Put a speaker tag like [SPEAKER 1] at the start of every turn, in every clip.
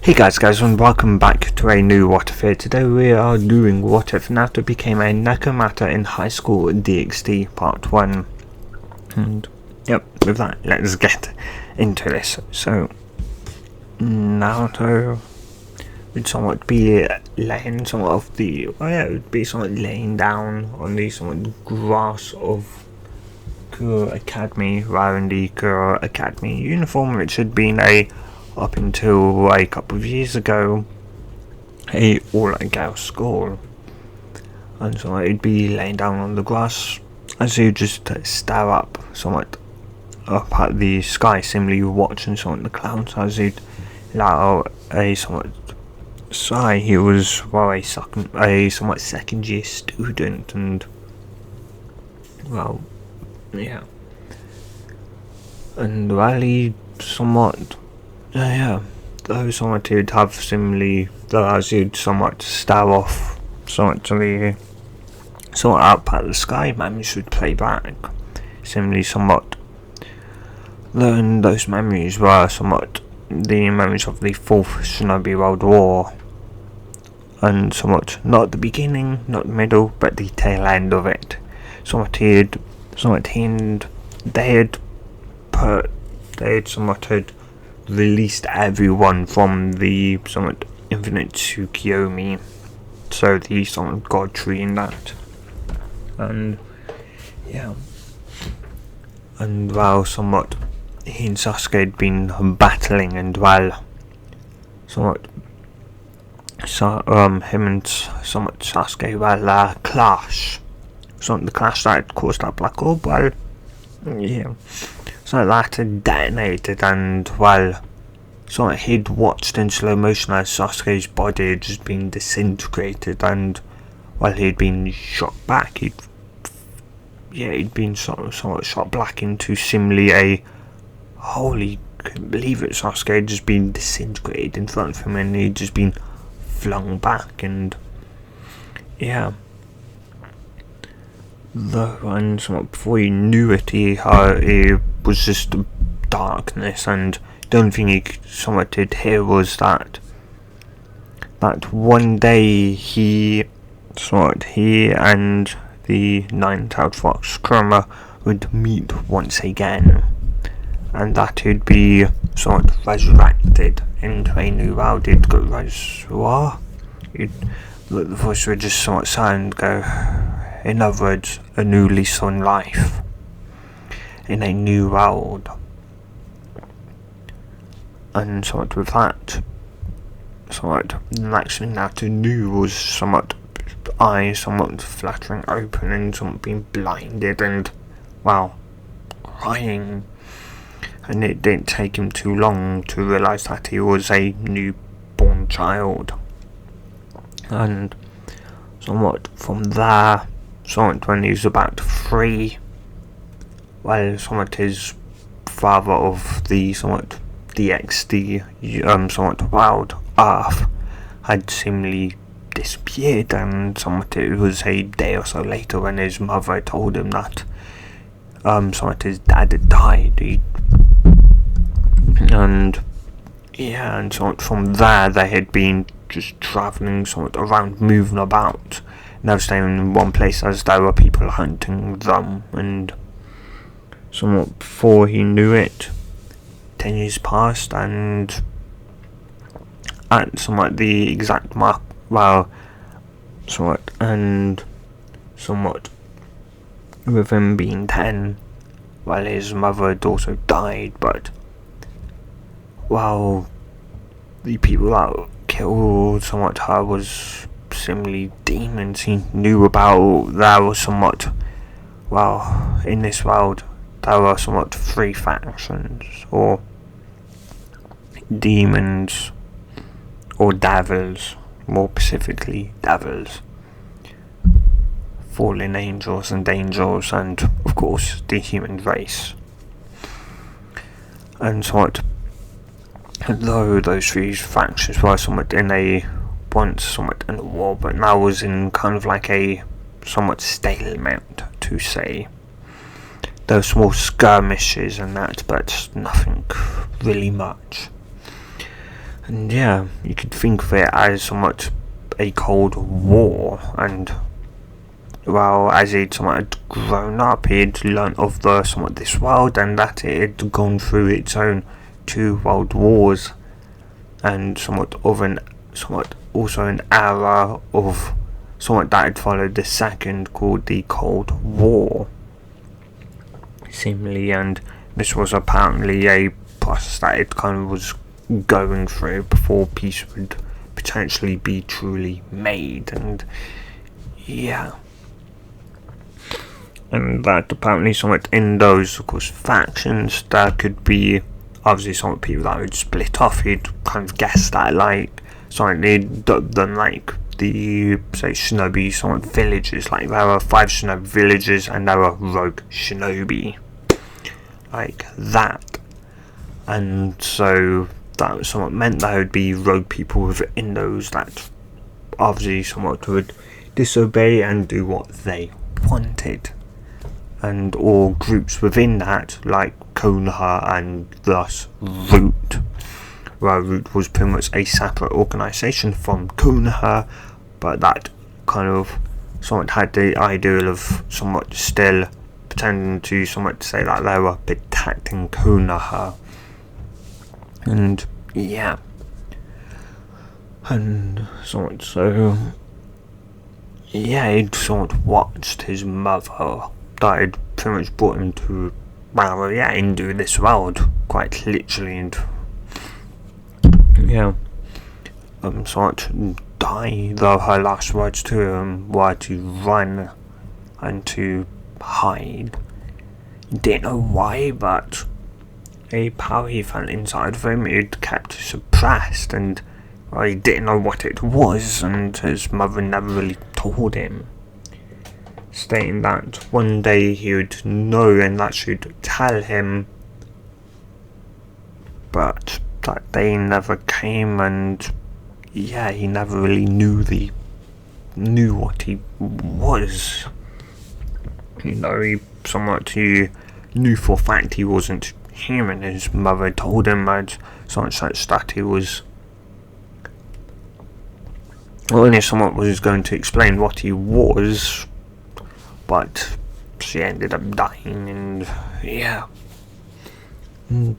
[SPEAKER 1] Hey guys and welcome back to a new What If here. Today we are doing What If Naruto became a nekomata in High School DXD Part 1. And yep, with that, let's get into this. So, Naruto would somewhat be laying somewhat of the, it would be somewhat laying down on the somewhat grass of Kuro Academy, wearing the Kuro Academy uniform, which had been up until a couple of years ago, a all-girls school. And so he'd be laying down on the grass as he'd just stare up somewhat up at the sky, simply watching somewhat the clouds as he'd let out a somewhat sigh. He was a somewhat second year student, and and he somewhat though somewhat he'd have similarly, though as he'd somewhat stare off somewhat to the somewhat up at the sky, memories would play back. Similarly, somewhat learn those memories were somewhat the memories of the 4th Shinobi World War, and somewhat not the beginning, not the middle, but the tail end of it. They had released everyone from the somewhat infinite Tsukiyomi, so the somewhat god tree in that, and while somewhat he and Sasuke had been battling, and while somewhat him and somewhat Sasuke were clash, somewhat the clash that had caused that black orb, so that had detonated, and so he'd watched in slow motion as Sasuke's body had just been disintegrated, and while he'd been shot back, he'd been somewhat shot back into similarly a holy, couldn't believe it, Sasuke had just been disintegrated in front of him, and he'd just been flung back, and and somewhat before he knew it, he was just darkness, and the only thing he somewhat did hear was that one day he and the nine-tailed fox Kurama would meet once again, and that he'd be somewhat resurrected into a new world. He'd go, the voice would just somewhat sound go, in other words, a new lease on life in a new world. And somewhat with that, the next thing Naruto knew was somewhat eyes somewhat fluttering open, and somewhat being blinded, and crying. And it didn't take him too long to realise that he was a newborn child. And somewhat from there, somewhat when he was about 3, somewhat his father of the somewhat DXD, somewhat wild Earth, had seemingly disappeared, and somewhat it was a day or so later when his mother told him that somewhat his dad had died. And somewhat from there they had been just travelling somewhat around, moving about, never staying in one place as there were people hunting them, and somewhat before he knew it, 10 years passed, and at somewhat the exact mark, somewhat with him being 10, his mother had also died, but the people that killed somewhat her was similarly demons he knew about. There was somewhat, in this world, there were somewhat 3 factions, or demons, or devils, more specifically devils, fallen angels, and of course the human race. And somewhat, though those 3 factions were somewhat once in a war, but now was in kind of like a somewhat stalemate, to say. There were small skirmishes and that, but nothing really much. And yeah, you could think of it as somewhat a Cold War, and well, as he'd somewhat grown up, he'd learnt of the somewhat this world, and that it had gone through its own 2 world wars, and somewhat also an era of somewhat that had followed the second, called the Cold War, seemingly, and this was apparently a process that it kind of was going through before peace would potentially be truly made. And yeah, and that apparently somewhat in those, of course, factions, there could be obviously some people that would split off. You'd kind of guess that, like, something they'd dub them like the, say, shinobi somewhat villages. Like, there are 5 shinobi villages and there are rogue shinobi, like that. And so that somewhat meant there would be rogue people within those that obviously somewhat would disobey and do what they wanted, and all groups within that, like Konoha and thus Root, where Root was pretty much a separate organisation from Konoha, but that kind of somewhat had the ideal of somewhat still pretending to somewhat say that they were protecting Konoha. And yeah, and somewhat so, yeah, he'd somewhat watched his mother that had pretty much brought him to, well, yeah, into this world, quite literally, and yeah, somewhat die, though her last words to him were to run and to hide. He didn't know why, but a power he felt inside of him he'd kept suppressed, and well, he didn't know what it was, and his mother never really told him, stating that one day he would know and that she'd tell him, but that day never came, and yeah, he never really knew what he was. You know, he knew for a fact he wasn't human. His mother told him that such that he was, well, if someone was going to explain what he was, but she ended up dying, and yeah. And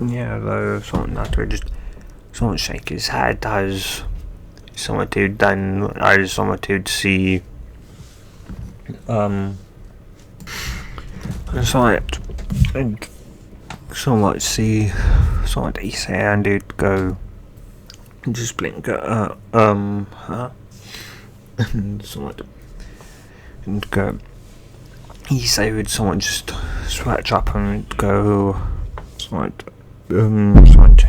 [SPEAKER 1] yeah, though, something that would just somewhat shake his head as someone who'd done, as someone who'd see, somewhat see, somewhat he say, and he'd go, just blink at her, and somewhat, and go, he say would someone just scratch up and go, somewhat,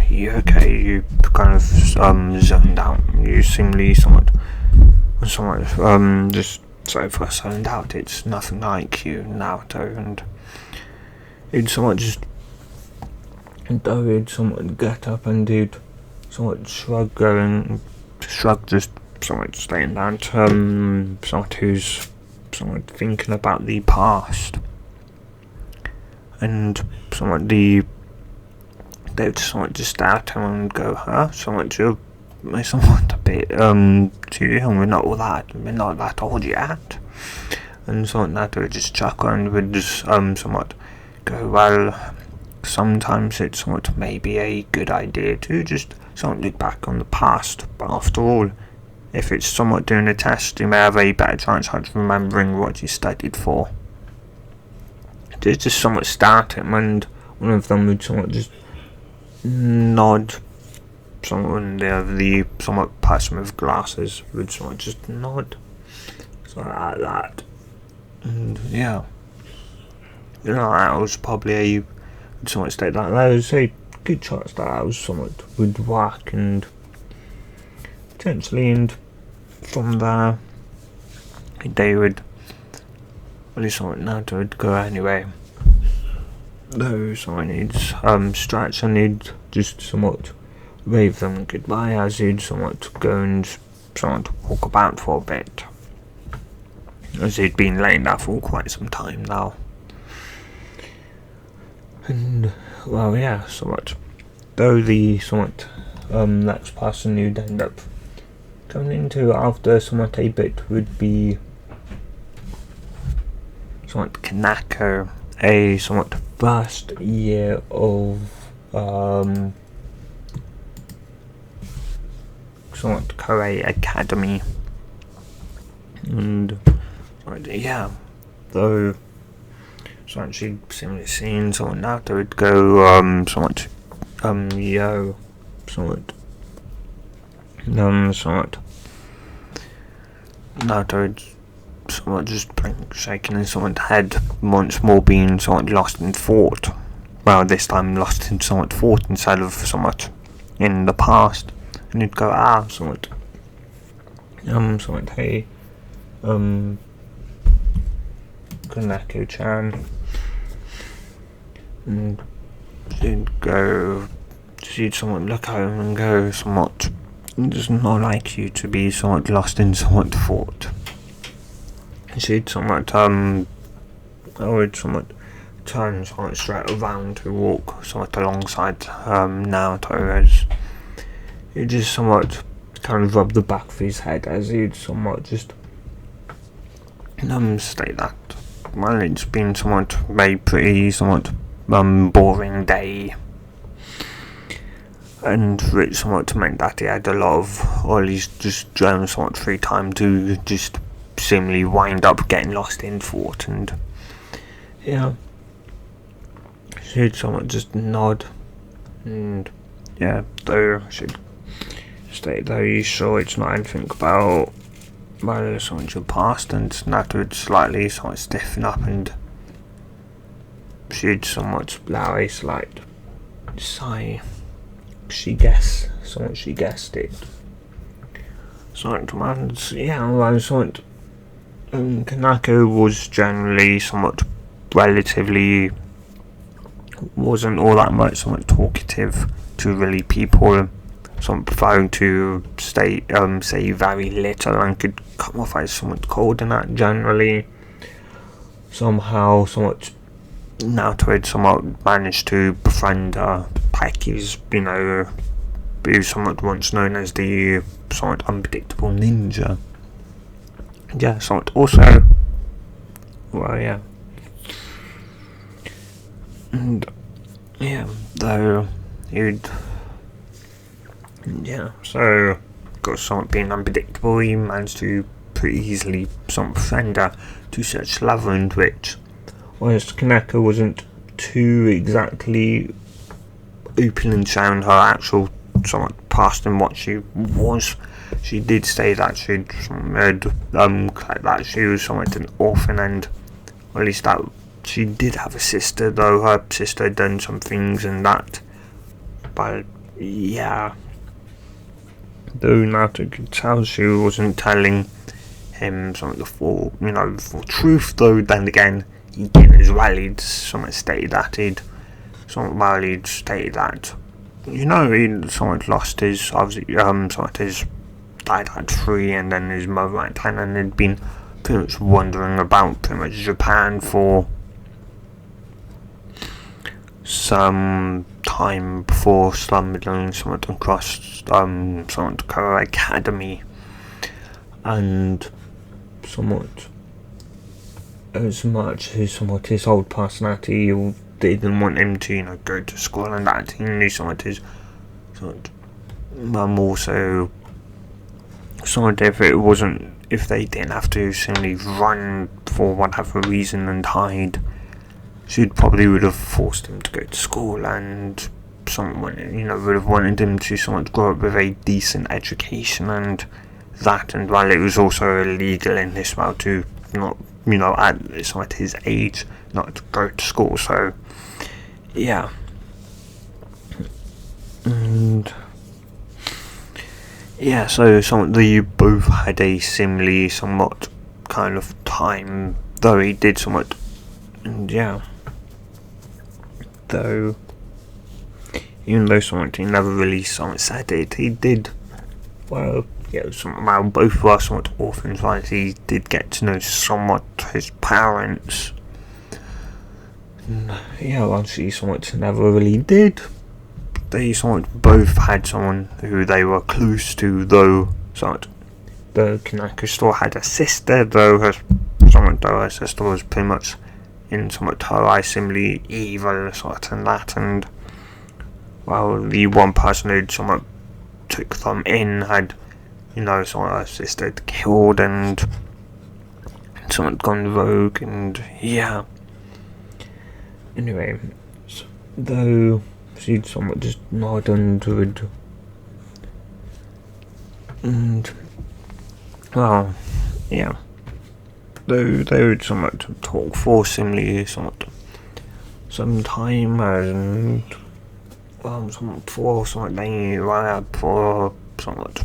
[SPEAKER 1] you okay, you kind of, zoned out, you seemingly somewhat, just so for zoned out, it's nothing like you, Naruto, and he'd somewhat just, though he'd somewhat get up and he'd somewhat shrug, just somewhat staying down, somewhat who's somewhat thinking about the past, and somewhat they would somewhat just stare at him and go, somewhat a bit, too young, we're not that old yet, and somewhat that would just chuckle and would just, somewhat go, well, sometimes it's somewhat maybe a good idea to just somewhat look back on the past, but after all, if it's somewhat doing a test, you may have a better chance at remembering what you studied for. They just somewhat stare at him, and one of them would somewhat just nod. Someone there, the somewhat person with glasses, would somewhat just nod. So like that. And yeah. You know, that was probably a, somewhat state that there was a good chance that was somewhat would work, and potentially, and from there they would, at least somewhat Naruto would go anyway. Though someone needs stretch, and he'd just somewhat wave them goodbye as he'd somewhat go and somewhat walk about for a bit, as he'd been laying there for quite some time now. And well, yeah, somewhat, though the somewhat next person you'd end up coming into after somewhat a bit would be somewhat Koneko, a somewhat first year of somewhat Korea Academy, and yeah, though somewhat she'd similarly seen somewhat Naruto would go somewhat yo somewhat Naruto would somewhat just blink shaking and somewhat had once more been somewhat lost in thought. Well, this time lost in somewhat thought instead of somewhat in the past. And he'd go, somewhat hey, Koneko-chan. And she'd somewhat look at him and go, somewhat, it does not like you to be somewhat lost in somewhat thought. And she'd somewhat, I would somewhat turn somewhat straight around to walk somewhat alongside Naruto as he just somewhat kind of rubbed the back of his head as he'd somewhat just state that, well, it's been somewhat a pretty somewhat boring day, and it somewhat meant that he had a lot of, or at least just somewhat free time to just seemingly wind up getting lost in thought. And yeah, she'd somewhat just nod, and yeah, though she'd state, though you sure it's not anything about, well, something your past, and that would slightly somewhat stiffen up, and she'd somewhat allow a slight sigh. She guessed it. Somewhat, somewhat, Koneko was generally somewhat relatively, wasn't all that much somewhat talkative to really people, somewhat preferring to say very little, and could come off as somewhat cold in that generally. Somehow, somewhat Naruto had somewhat managed to befriend Paiki's, who was somewhat once known as the somewhat unpredictable ninja. Yeah, somewhat also, well, yeah. And yeah, though he'd, yeah, so got somewhat being unpredictable, he managed to pretty easily somewhat befriend her to such level in which, whilst Koneko wasn't too exactly open and showing her actual somewhat past and what she was, she did say that she'd that she was somewhat an orphan, and or at least that she did have a sister, though her sister had done some things and that. But yeah, though Naruto could tell she wasn't telling him some of the full truth, though then again he again as well he'd somewhat stated that he'd stated that he'd somewhat lost his obviously somewhat his dad at 3 and then his mother at 10, and had been pretty much wandering about pretty much Japan for some time before stumbling somewhat across somewhat Korea Academy, and somewhat as much as somewhat his old personality didn't want him to go to school and that, he knew somewhat his also somewhat if they didn't have to simply run for whatever reason and hide, she probably would have forced him to go to school, and someone would have wanted him to somewhat grow up with a decent education and that, and while it was also illegal in this world to not at somewhat his age not to go to school, so yeah. And yeah, so they both had a similarly somewhat kind of time, though he did somewhat, and yeah, though even though somewhat he never really somewhat said it, he did, well, yeah, both were somewhat orphans, right? He did get to know somewhat his parents. Yeah, well, she somewhat never really did they somewhat both had someone who they were close to, though somewhat the Koneko still had a sister, though her sister was pretty much in somewhat her eyes similarly evil sort and that, and well, the one person who somewhat took them in had, somewhat her sister killed and somewhat gone rogue, and yeah. Anyway, though she'd somewhat just nod and would, and well, yeah. Though they would somewhat talk forcibly, somewhat some time, and somewhat for somewhat they ran for somewhat.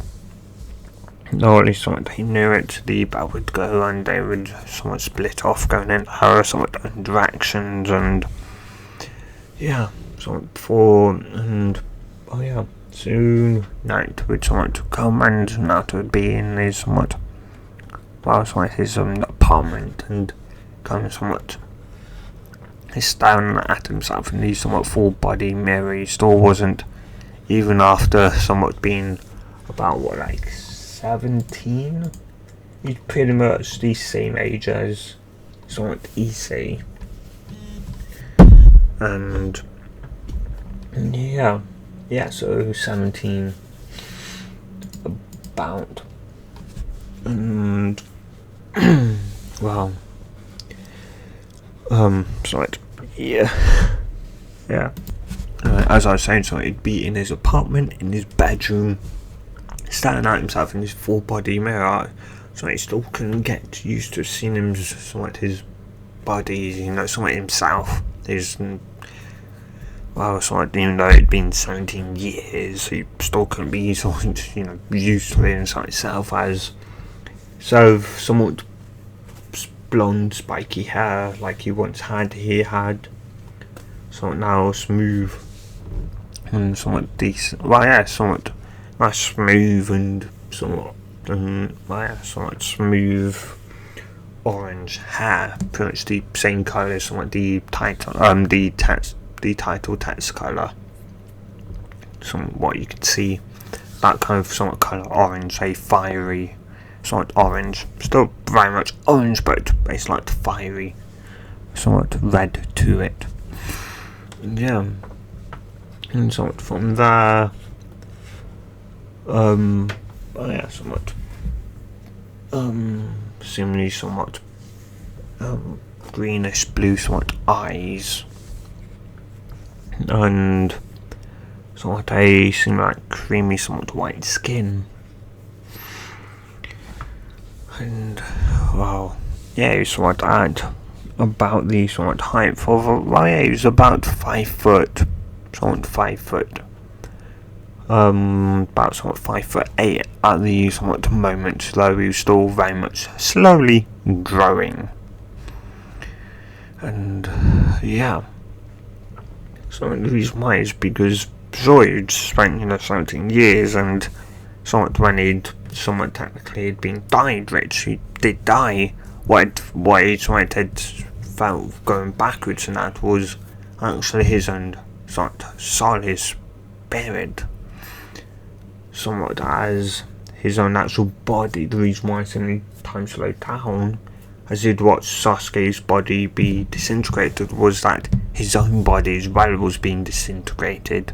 [SPEAKER 1] No, at least somewhat they knew it. The battle would go, and they would somewhat split off, going in her somewhat own directions, and yeah, somewhat before, and oh yeah, soon night would somewhat come, and Naruto would be in his somewhat, his apartment, and kind of somewhat he's staring at himself in the somewhat full body mirror. He still wasn't, even after somewhat being about 17? He's pretty much the same age as somewhat Issei. And yeah, so 17 about, and well, yeah. As I was saying, so he'd be in his apartment, in his bedroom, staring at himself in his full body mirror. So he still couldn't get used to seeing him, somewhat his body, somewhat himself. Somewhat, even though it'd been 17 years, he still couldn't be used to it inside itself, as somewhat blonde, spiky hair like he once had. He had somewhat now smooth and somewhat decent. Somewhat nice, smooth, and somewhat somewhat smooth orange hair, pretty much the same colour as somewhat the title, the title text colour. What you can see, that kind of somewhat colour, orange, a fiery somewhat orange, still very much orange, but it's like fiery, somewhat red to it. And yeah, and somewhat from there, somewhat, similarly somewhat, greenish blue somewhat eyes, and somewhat a like creamy somewhat white skin. And well, he was somewhat at about the somewhat height of he was about 5 foot, somewhat 5 foot, about somewhat 5'8" at the somewhat moment, though he was still very much slowly growing. And yeah, so the reason why is because he'd spent 17 years, and somewhat when he'd somewhat technically had been died rich, he did die. What he somewhat had felt going backwards, and that was actually his own soul, his spirit, somewhat as his own actual body. The reason why so many time slowed down, as he'd watched Sasuke's body be disintegrated, was that his own body as well was being disintegrated.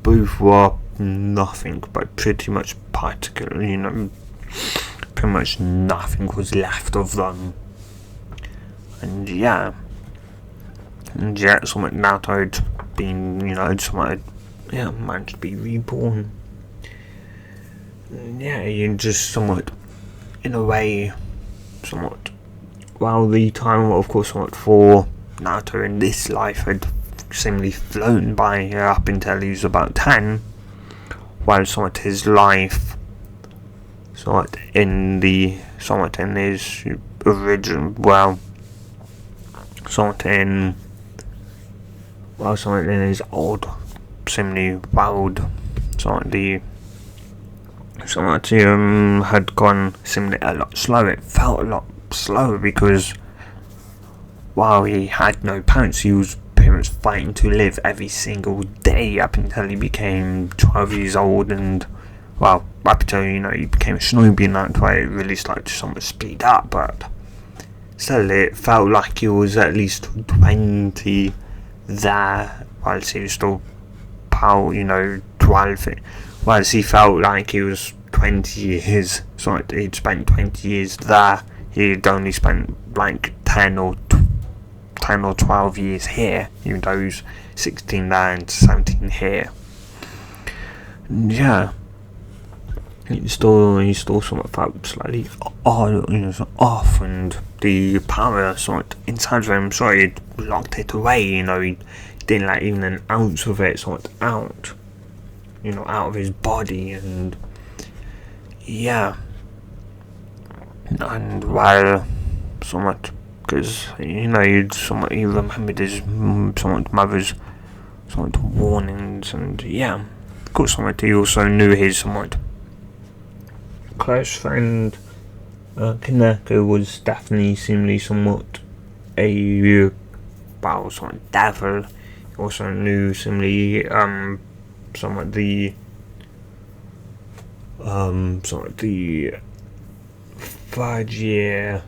[SPEAKER 1] Both were nothing but pretty much particularly, pretty much nothing was left of them. And yeah, somewhat Naruto had been, managed to be reborn. And yeah, you just somewhat, in a way, somewhat, while the time, of course, somewhat for Naruto in this life had seemingly flown by up until he was about 10, while somewhat his life, somewhat in his original, somewhat in his old, seemingly world, somewhat had gone seemingly a lot slower. It felt a lot slower because while he had no parents, he was pretty was fighting to live every single day up until he became 12 years old, and well, up until, he became a shinobi, and that way it really started to somewhat speed up, but still it felt like he was at least 20 there, whilst he was still 12, whilst he felt like he was 20 years, so he'd spent 20 years there, he'd only spent like 10 or 12 years here, even though he was 16 there and 17 here. And yeah, he still somewhat felt slightly off, and the power somewhat inside of him, so he'd locked it away, he didn't let even an ounce of it sort out, out of his body, and yeah, and while somewhat, because he remembered his mother's warnings, and yeah, of course, he also knew his somewhat close friend Koneko was definitely seemingly somewhat a somewhat devil. He also knew seemingly somewhat the 3rd year,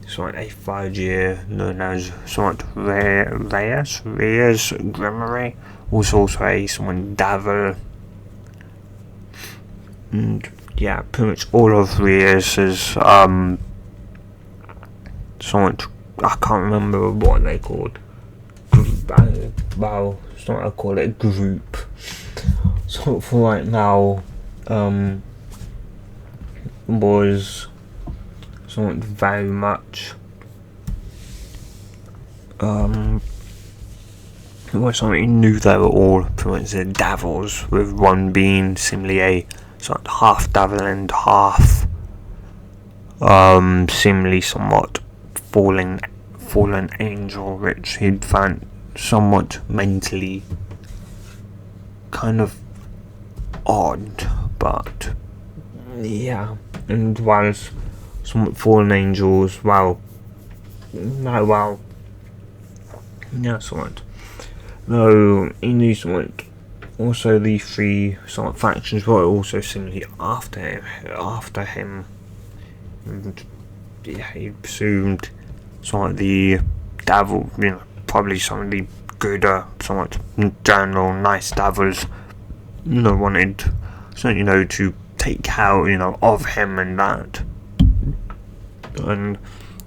[SPEAKER 1] a 3rd year known as somewhat Reyes Grimoire, was also a somewhat devil, and yeah, pretty much all of Reyes's somewhat, I can't remember what they called, I call it group, so for right now, was somewhat very much was something he knew they were all pretty much the devils, with one being seemingly a sort of half devil and half seemingly somewhat fallen angel, which he'd found somewhat mentally kind of odd, but yeah, and whilst somewhat fallen angels, somewhat, no, he knew somewhat, also the 3 somewhat factions were also similarly after him, and yeah, he presumed somewhat the devil, probably some of the gooder, somewhat general nice devils, wanted to take care, of him and that, and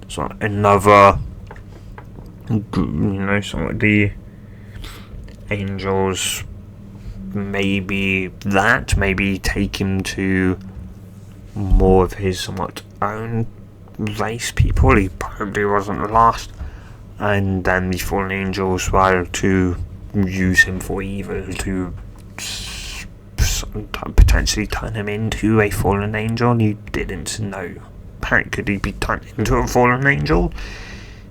[SPEAKER 1] so another, somewhat the angels, maybe take him to more of his somewhat own race people. He probably wasn't lost, and then the fallen angels were to use him for evil, to potentially turn him into a fallen angel. He didn't know. How could he be turned into a fallen angel?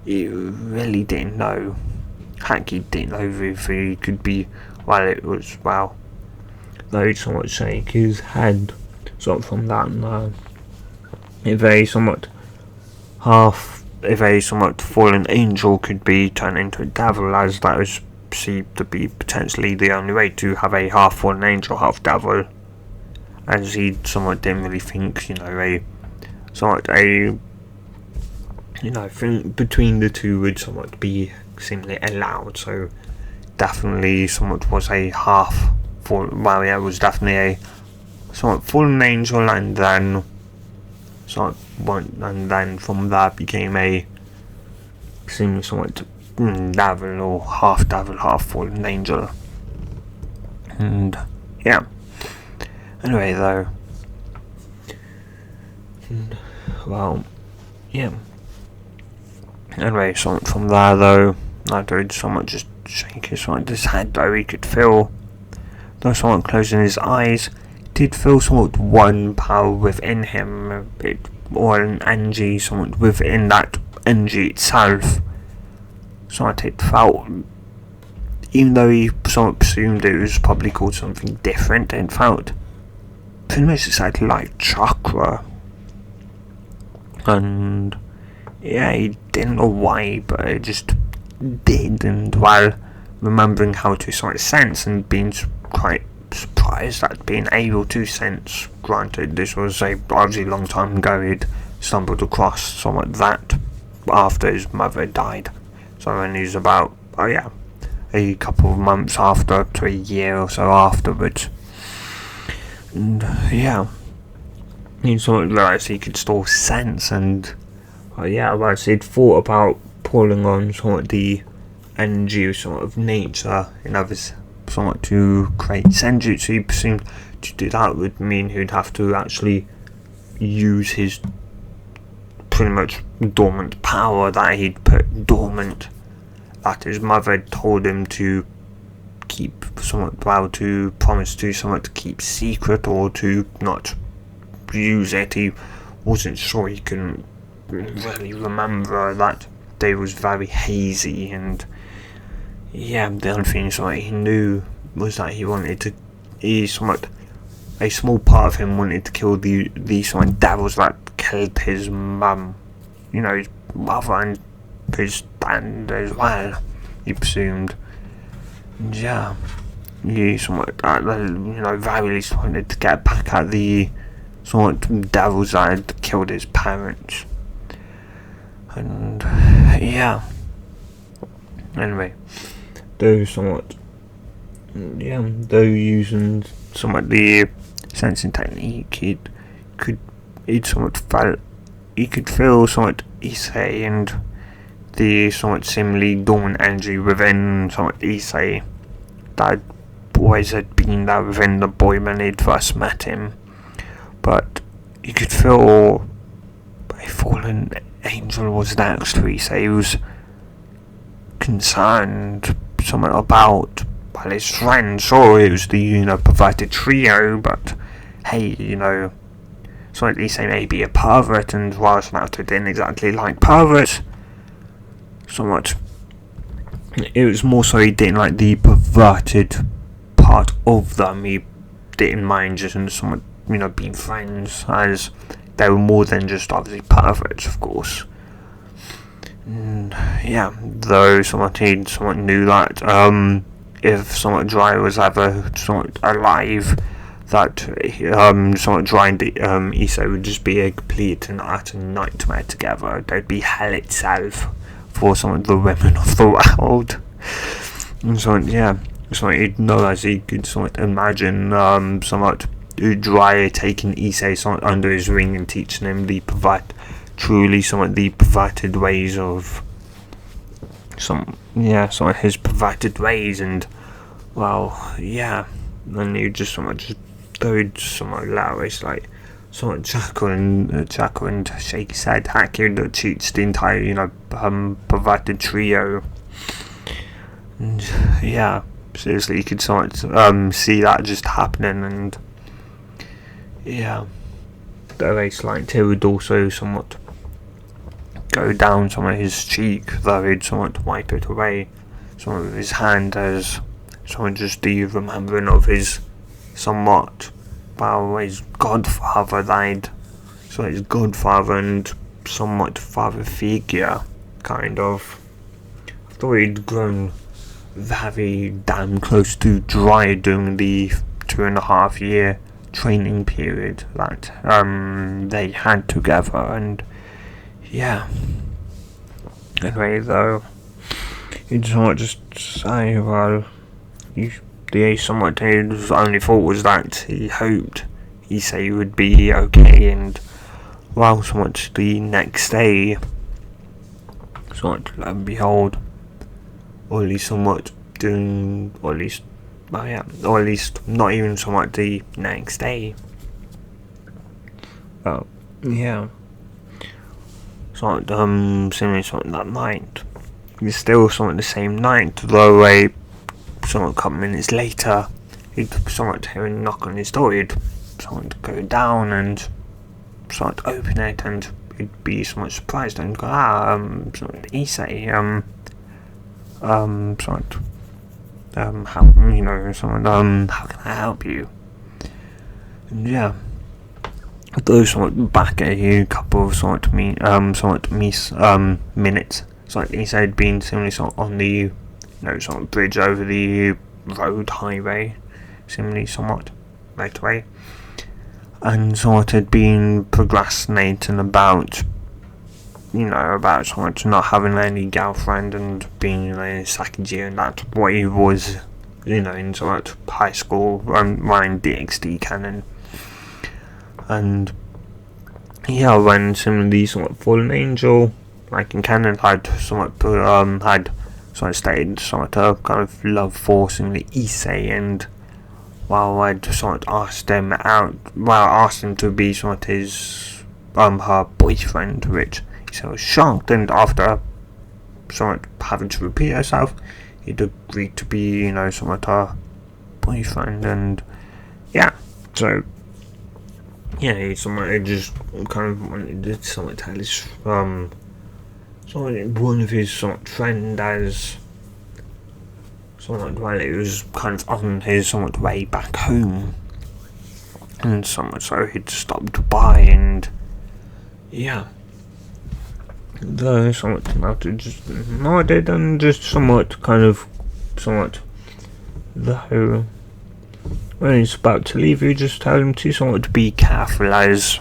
[SPEAKER 1] He really didn't know. Heck, he didn't know if he could be, they'd somewhat shake his head sort of from that, and if a somewhat fallen angel could be turned into a devil, as that was perceived to be potentially the only way to have a half fallen angel, half devil, as he somewhat didn't really think, think between the two would somewhat be seemingly allowed, so definitely somewhat was a half was definitely a somewhat fallen angel, and then from that became a seemingly somewhat devil, or half devil, half fallen angel. And yeah, anyway though, anyway, somewhat from there though, I did somewhat just shake his head, though he could feel, though somewhat closing his eyes, did feel somewhat one power within him, or an energy somewhat within that energy itself. Somewhat it felt, even though he somewhat presumed it was probably called something different, it felt pretty much exactly like chakra. And yeah, he didn't know why, but it just did, and while remembering how to somewhat sense and being quite surprised at being able to sense. Granted, this was a obviously long time ago. He'd stumbled across somewhat that after his mother died. So when he was about, a couple of months after, to a year or so afterwards. And he sort of realised he could still sense, and once he'd thought about pulling on sort of the energy sort of nature in others, somewhat to create senjutsu. He presumed to do that would mean he'd have to actually use his pretty much dormant power that he'd put dormant, that his mother told him to keep somewhat, to promise to somewhat to keep secret, or to not use it. He wasn't sure, he couldn't really remember, that day was very hazy, and the only thing he knew was that a small part of him wanted to kill the devils that killed his mum, his mother and his dad as well, he presumed. And he at the very least wanted to get back at the devils that had killed his parents. And anyway, though using somewhat the sensing technique, he could feel somewhat Issei and the somewhat similarly dormant energy within somewhat Issei that always had been there within the boy when he'd first met him. But you could feel a fallen angel was next to Issei. He was concerned somewhat about his friends. Sure, it was the provided trio, but hey, somewhat Issei may be a pervert, and whilst Naruto didn't exactly like perverts, somewhat it was more so he didn't like the perverted part of them. He didn't mind just somewhat being friends, as they were more than just obviously perverts, of course. And though somewhat he knew that if somewhat Dry was ever somewhat alive, that somewhat Dry and Issei would just be a complete and utter nightmare together. They'd be hell itself for some of the women of the world. And so he'd know, as he could somewhat imagine somewhat Dry taking Issei somewhat under his wing and teaching him the perverted ways of his perverted ways, and then he just somewhat hilarious, like somewhat chuckle and shake his head, Haku that cheats the entire perverted trio. And seriously, you could somewhat see that just happening, and the race line tear would also somewhat go down somewhat his cheek, though he'd somewhat wipe it away somewhat with his hand, as somewhat just the remembering of his his godfather died. So his godfather and somewhat father figure, kind of. I thought he'd grown very damn close to Dry during the 2.5 year training period that they had together, and anyway, though, he'd somewhat just say, his only thought was that he hoped Issei would be okay, and somewhat the next day, somewhat lo and behold, or at least not even somewhat the next day. Somewhat similarly somewhat that night. It's still somewhat the same night, though somewhat a couple minutes later, he'd somewhat hear a knock on his door. He'd somewhat go down and somewhat open it, and he'd be somewhat surprised and go, somewhat Issei, somewhat how can I help you? And though somewhat back a couple of minutes It's like he said, being similarly sort of on the, you know, sort of bridge over the road highway, similarly somewhat motorway, and sort of been procrastinating about, you know, about sort of not having any girlfriend and being, you know, in his second year, and that's what he was, you know, in sort of high school, running DXD canon. And yeah, when similarly sort of Fallen Angel, like in canon, had somewhat stated somewhat a kind of love for similarly Issei, and while I'd sort of asked him to be sort of his her boyfriend, which he was shocked, and after somewhat having to repeat herself, he'd agreed to be, you know, somewhat her boyfriend. And yeah, so yeah, he somewhat just kind of wanted to somewhat tell his one of his somewhat friend as somewhat while it was kind of on his somewhat way back home, and somewhat so he'd stopped by, and yeah, the somewhat melted just nodded, and just somewhat though when he's about to leave, you just tell him to somewhat be careful, as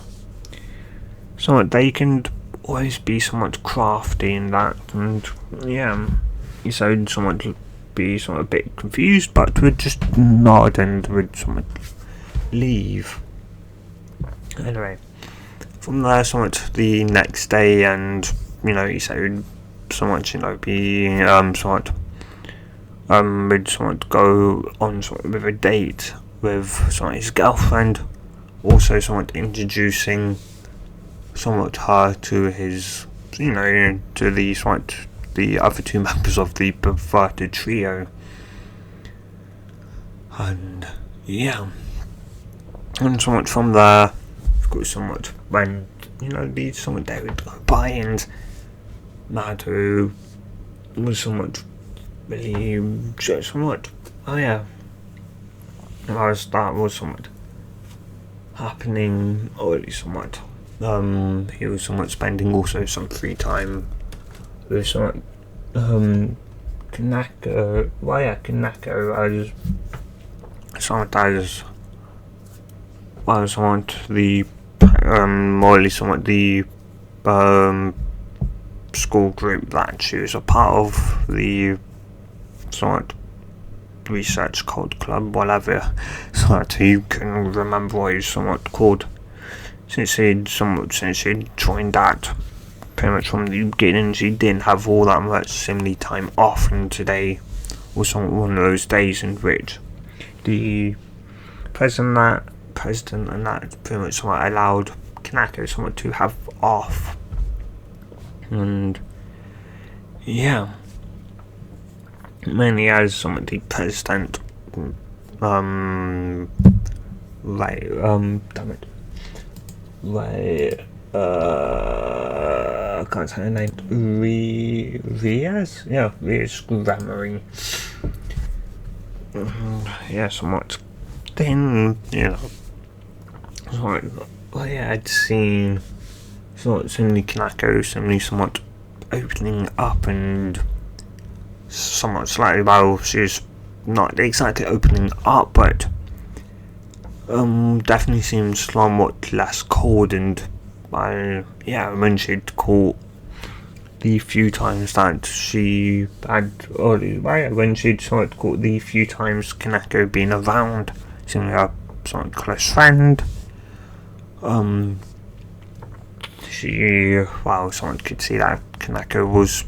[SPEAKER 1] somewhat they can always be somewhat crafty in that. And yeah, he said somewhat be somewhat a bit confused, but would just nod and would somewhat leave. Anyway, from there, somewhat the next day, and you know, he said somewhat, you know, be would somewhat go on somewhat with a date with somewhat his girlfriend, also somewhat introducing somewhat her to his, you know, to the somewhat the other two members of the perverted trio. And yeah, and somewhat from there, of course, somewhat when, you know, the somewhat they would go by, and Naruto was somewhat really somewhat, oh yeah, that was somewhat happening, or at least somewhat he was somewhat spending also some free time with somewhat Koneko as somewhat as well, somewhat the morally somewhat the school group that she was a part of, the somewhat research cult club, whatever, somewhat you can remember what it's somewhat called, since he'd joined that pretty much from the beginning. She didn't have all that much similarly time off, and today was somewhat one of those days in which the president and that pretty much somewhat allowed Koneko somewhat to have off. And yeah, mainly as somewhat the president damn it, I can't say her name. Riaz? Yeah, Riaz Grammary. Yeah, somewhat. Then, you know, somewhat, well, yeah, I'd seen somewhat similarly Koneko, somewhat opening up, and somewhat slightly, well, she's not exactly opening up, but definitely seems somewhat less cold. And yeah, when she'd caught the few times that she had, or when she'd somewhat caught the few times Koneko being around, seemingly a somewhat close friend, someone could see that Koneko was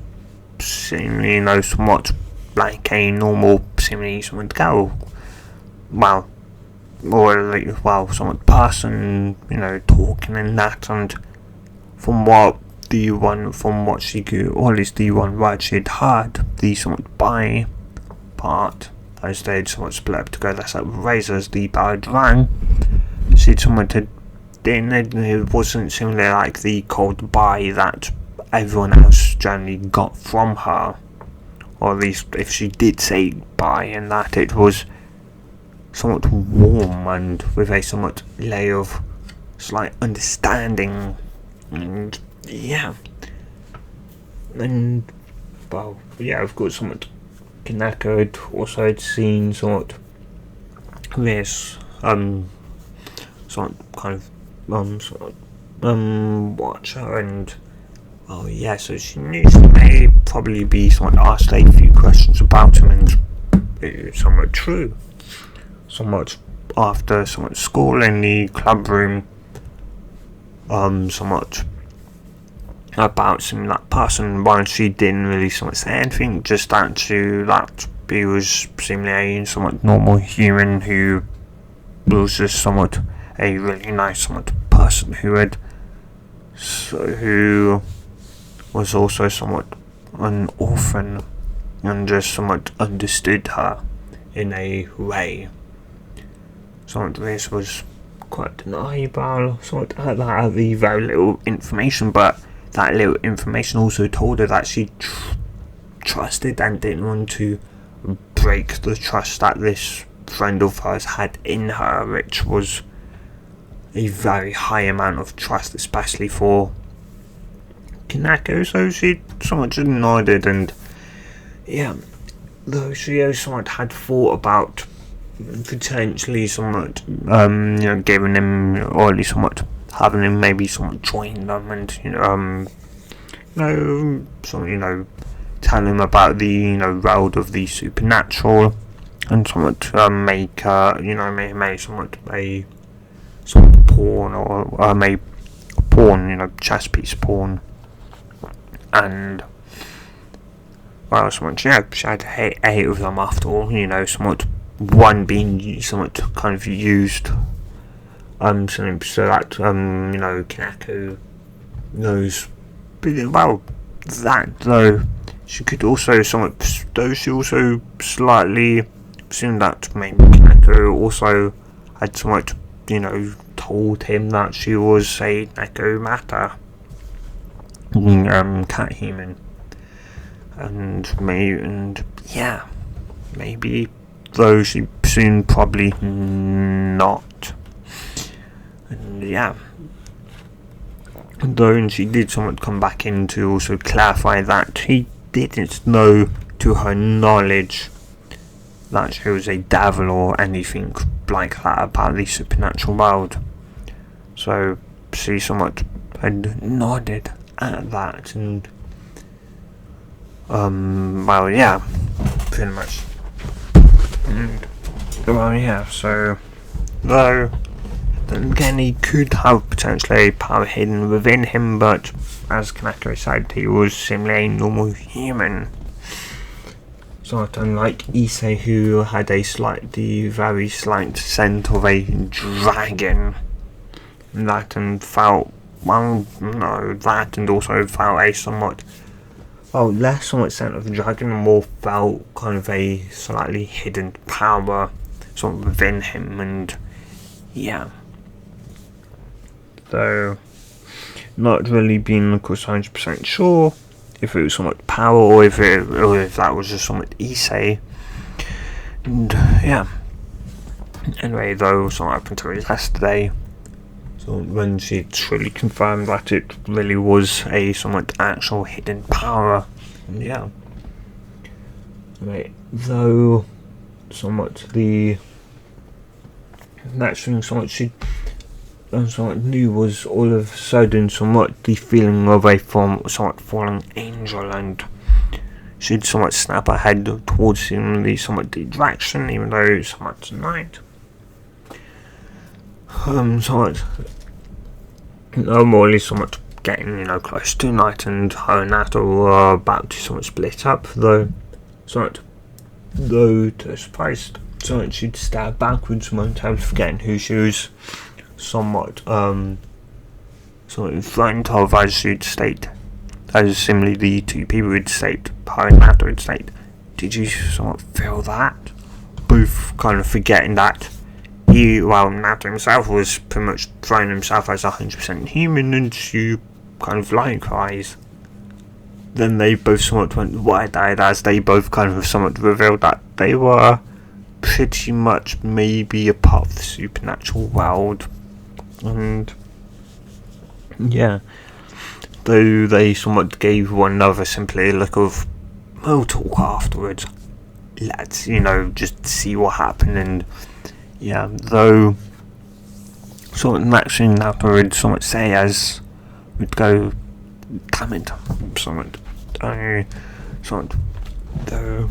[SPEAKER 1] seemingly, you know, somewhat like a normal, seemingly someone girl, or somewhat person, you know, talking and that. And from what she could, or at least the one word she'd heard, the somewhat bi part, as they'd somewhat split up together, so razors the bird rang, she'd somewhat it wasn't similar like the cold bi that everyone else generally got from her, or at least if she did say bi, and that it was somewhat warm and with a somewhat layer of slight understanding. And yeah, and well, yeah, of course, somewhat Koneko had also had seen somewhat this somewhat kind of watcher, and well, yeah, so she knew she may probably be somewhat asked a few questions about him, and it's somewhat true. Somewhat after somewhat school in the club room, somewhat about some that person, while she didn't really somewhat say anything, just that he was seemingly a somewhat normal human who was just somewhat a really nice somewhat person who was also somewhat an orphan, and just somewhat understood her in a way. Somewhat this was quite deniable, somewhat that the very little information, but that little information also told her that she trusted and didn't want to break the trust that this friend of hers had in her, which was a very high amount of trust, especially for Koneko. So she somewhat just nodded, and yeah, though she somewhat had thought about potentially somewhat giving him, or at least somewhat having him maybe somewhat join them, and tell him about the world of the supernatural, and somewhat make maybe somewhat a somewhat pawn, or maybe a pawn, chess piece pawn, and well, somewhat she had eight of them after all, somewhat one being somewhat kind of used so that Koneko knows, well, that though she could also somewhat, though she also slightly assumed that maybe Koneko also had somewhat told him that she was a nekomata, cat human, and maybe though she soon probably not. And yeah, though she did somewhat come back in to also clarify that he didn't know, to her knowledge, that she was a devil or anything like that about the supernatural world. So she somewhat had nodded at that, and well, yeah, pretty much. And well, yeah, so though then again he could have potentially a power hidden within him, but as Koneko said, he was simply a normal human. Sort of unlike Issei, who had the very slight scent of a dragon. That and felt, that and also felt a somewhat, less somewhat scent of a dragon, and more felt kind of a slightly hidden power sort of within him, and yeah. Though not really being, of course, 100% sure if it was somewhat power or if that was just somewhat Issei. And yeah. Anyway, though, something happened to her yesterday. So when she truly confirmed that it really was a somewhat actual hidden power. And yeah. Anyway, though somewhat the next thing she somewhat knew was all of a sudden somewhat the feeling of a somewhat fallen angel, and she'd somewhat snap her head towards him the somewhat direction, even though it's somewhat night. Somewhat more or less somewhat getting close to night, and her and Nato were about to somewhat split up, though to her surprise, somewhat she'd stab backwards momentarily, forgetting who she was somewhat in front of, as she'd state, as similarly the two people would state, her and Nato would state, did you somewhat feel that? Both kind of forgetting that Nato himself was pretty much throwing himself as 100% human, and she kind of likewise. Then they both somewhat went wide-eyed as they both kind of somewhat revealed that they were pretty much maybe a part of the supernatural world. And yeah, though they somewhat gave one another simply a look of we'll talk afterwards. Let's, just see what happened. And yeah, though sort of naturally afterwards, someone say as would go, damn it, someone, though.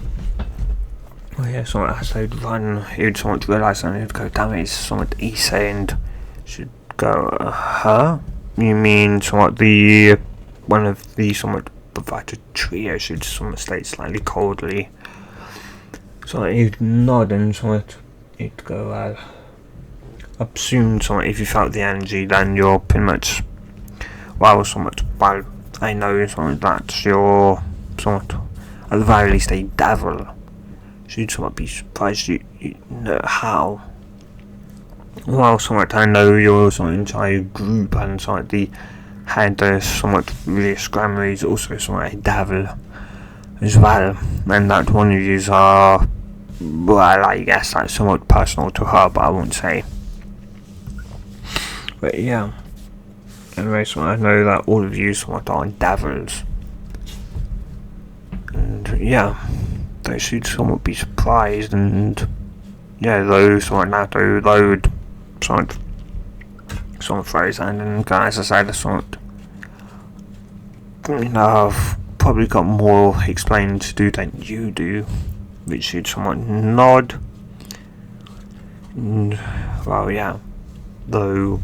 [SPEAKER 1] Oh yeah, someone as they'd run, he'd somewhat realise and he'd go, damn it, it's somewhat Issei, and should go, huh? You mean somewhat one of the somewhat provided trio should somewhat state slightly coldly. So he'd nod and somewhat he'd go, I assume somewhat if you felt the energy then you're pretty much, somewhat, I know somewhat that you're somewhat, at the very least a devil. Should somewhat be surprised you know how. Somewhat I know you're somewhat entire group and somewhat the head somewhat Rias Grammar is also somewhat a devil as well, and that one of yous are, I guess that's somewhat personal to her, but I won't say. But yeah, anyway, so I know that all of you somewhat are devils, and yeah, they should somewhat be surprised, and yeah, those somewhat Naruto, they would somewhat phrase, and as I said, somewhat, I've probably got more explaining to do than you do, which should somewhat nod. And, yeah, though,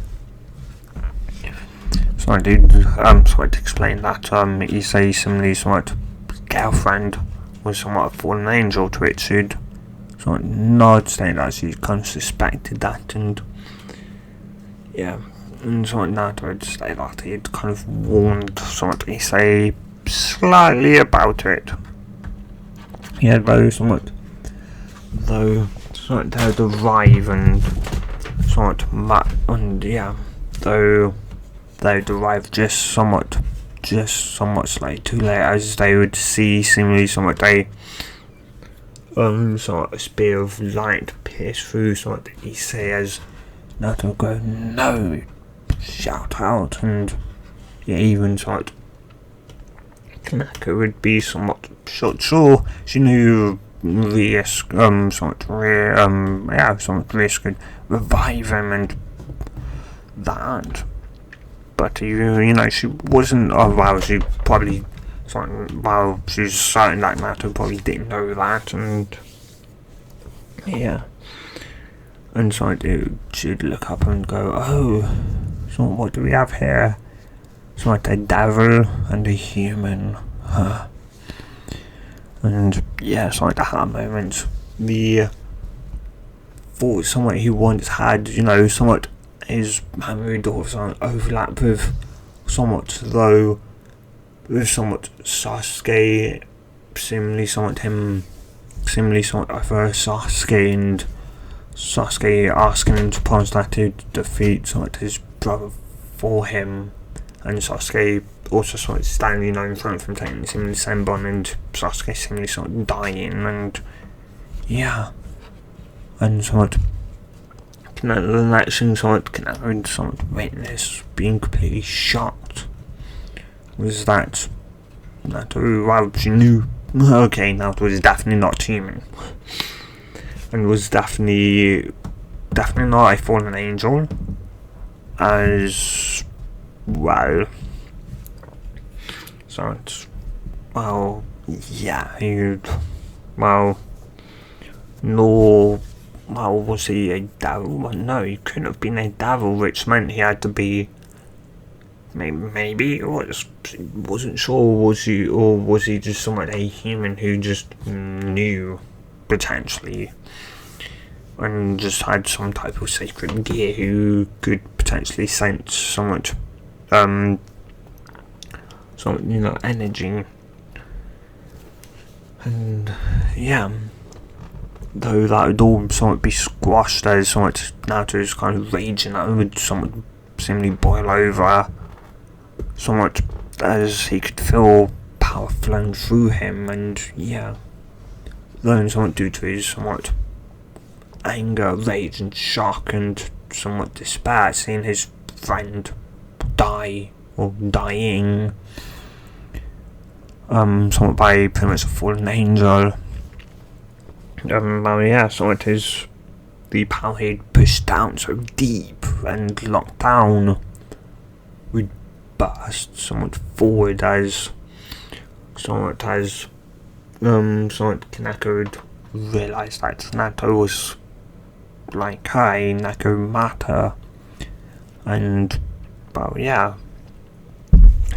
[SPEAKER 1] so I did somewhat explain that Issei similarly somewhat girlfriend was somewhat a fallen angel, to which she'd somewhat nod, saying that she kind of suspected that, and yeah, and somewhat Naruto would say that he'd kind of warned somewhat Issei slightly about it. Yeah, though they'd arrive and though they'd arrive just somewhat slightly too late, as they would see seemingly somewhat a spear of light pierce through somewhat Issei as Naruto go, no, shout out, and yeah, even somewhat Koneko would be somewhat shocked. Sure, she knew Rias somewhat Rias could revive him and that, but she wasn't, she probably she's certain that Naruto probably didn't know that, and yeah, and so she'd look up and go, oh, so what do we have here? So a devil and a human, huh? And yeah, so at that moment, the thought somewhat he once had, somewhat his memory doors on overlap with somewhat, though, with somewhat Sasuke, similarly somewhat over Sasuke, and Sasuke asking him to promise that to defeat somewhat his brother for him, and Sasuke also sort of standing in front of him taking the same bond, and Sasuke seemingly sort of dying, and yeah, and somewhat the next thing somewhat witness being completely shocked was that she knew, okay, Naruto was definitely not human, and was definitely not a fallen angel, as well. So it's, was he a devil? Well, no, he couldn't have been a devil, which meant he had to be, maybe, wasn't sure, was he just somewhat a human who just knew, potentially, and just had some type of sacred gear who could potentially sense somewhat, energy, and yeah, though that would all somewhat be squashed as somewhat Naruto's kind of raging, that would somewhat seemingly boil over, somewhat as he could feel power flowing through him, and yeah, then somewhat due to his somewhat anger, rage and shock and somewhat despair, seeing his friend die, or dying, somewhat by pretty much a fallen angel. Well, yeah, so it is the power he'd pushed down so deep and locked down would burst somewhat forward as somewhat Koneko would realise that Naruto was like a nekomata, and well, yeah,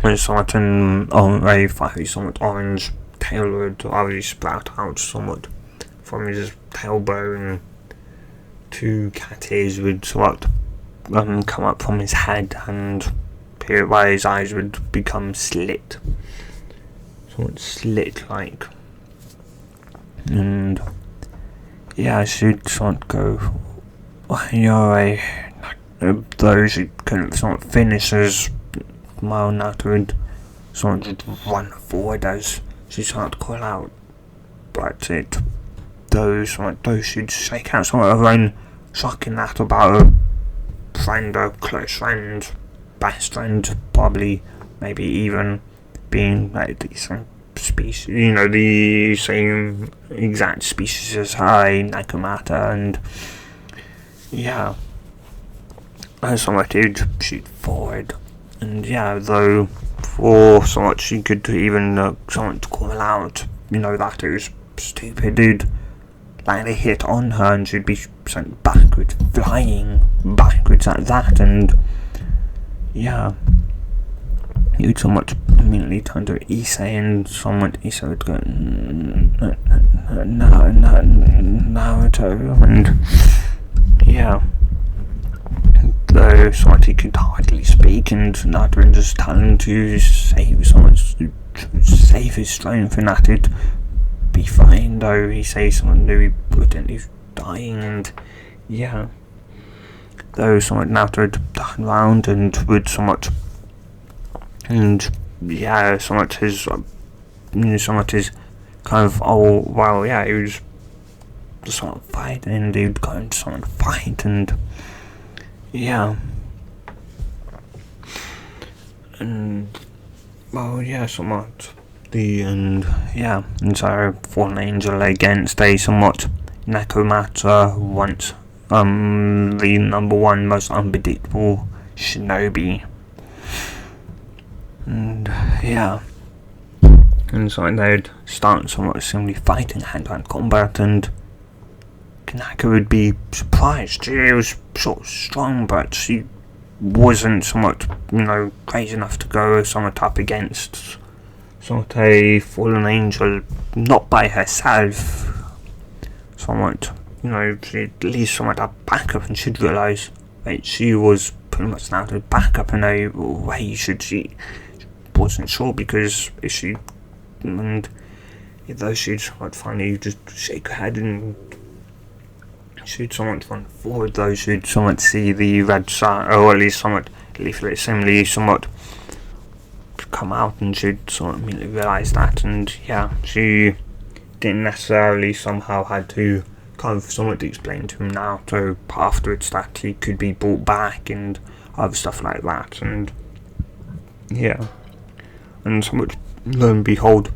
[SPEAKER 1] and somewhat a fiery somewhat orange tail would already sprout out somewhat from his tailbone. 2 cat ears would somewhat come up from his head, and period where his eyes would become slit, somewhat slit like, and yeah, she'd somewhat go, you're those who couldn't somewhat finish as well. Naruto would somewhat just run forward as she somewhat call out, but those should shake out some of her own, shocking that about a friend, a close friend, best friend, probably, maybe even being like the same species, the same exact species as her, nekomata, and yeah, as somewhat he'd shoot forward, and yeah, though for somewhat she could even somewhat call out, that it was stupid, dude. Like they hit on her and she'd be sent backwards, flying backwards at that, and yeah, you'd somewhat immediately turn to Issei, and somewhat Issei would go, Naruto, and yeah, though somewhat he could hardly speak, and Naruto would just tell him to save his strength, and that it'd be fine, though he says someone knew he wouldn't, he's dying, and yeah, though somewhat Naruto would turn around and would somewhat, and yeah, somewhat his kind of, oh well, yeah, he was somewhat fighting, and he'd go into somewhat fight, and yeah, and well, yeah, somewhat and so fallen angel against a somewhat nekomata, once the number 1 most unpredictable shinobi, and yeah, and so they'd start somewhat simply fighting hand-to-hand combat, and Koneko would be surprised. She was sort of strong, but she wasn't somewhat crazy enough to go somewhat up against somewhat a fallen angel, not by herself. Somewhat, she at least somewhat a backup, and she'd realise that she was pretty much now to back up in a way. She wasn't sure, because if she, and though she'd somewhat finally just shake her head, and she'd somewhat run forward, though she'd somewhat see the red sign, or at least somewhat leaflet assembly somewhat come out, and she'd sort of immediately realise that, and yeah, she didn't necessarily somehow had to kind of somewhat explain to him now, so afterwards, that he could be brought back and other stuff like that, and yeah, and somewhat lo and behold,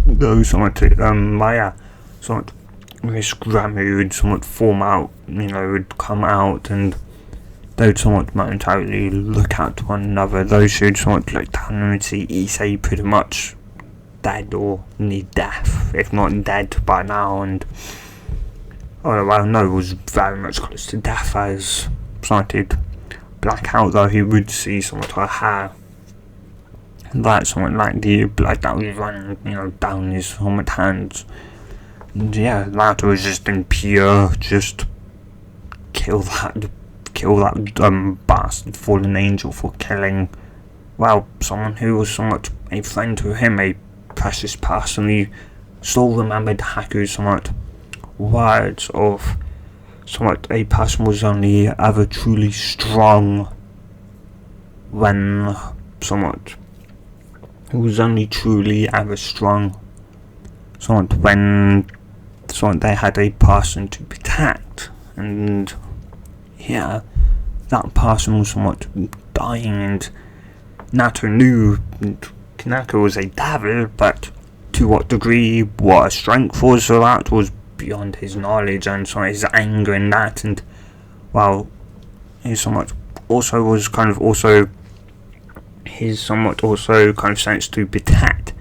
[SPEAKER 1] though somewhat somewhat this Grammy would somewhat form out, would come out, and they'd somewhat momentarily look at one another. Those should somewhat look down and see Issei pretty much dead or near death, if not dead by now, and was very much close to death, as started black out, though he would see somewhat her hair, that somewhat like the blood that was running, down his helmet hands, and yeah, that was just in pure, just kill that bastard fallen angel for killing, someone who was somewhat a friend to him, a precious person. He still remembered Haku's somewhat words of somewhat a person was only ever truly strong when somewhat was only truly ever strong somewhat when somewhat they had a person to protect, and yeah, that person was somewhat dying, and Naruto knew, Koneko was a devil, but to what degree, what a strength was, so that was beyond his knowledge, and so his anger in that, and well, his somewhat also was kind of also his somewhat also kind of sense to protect,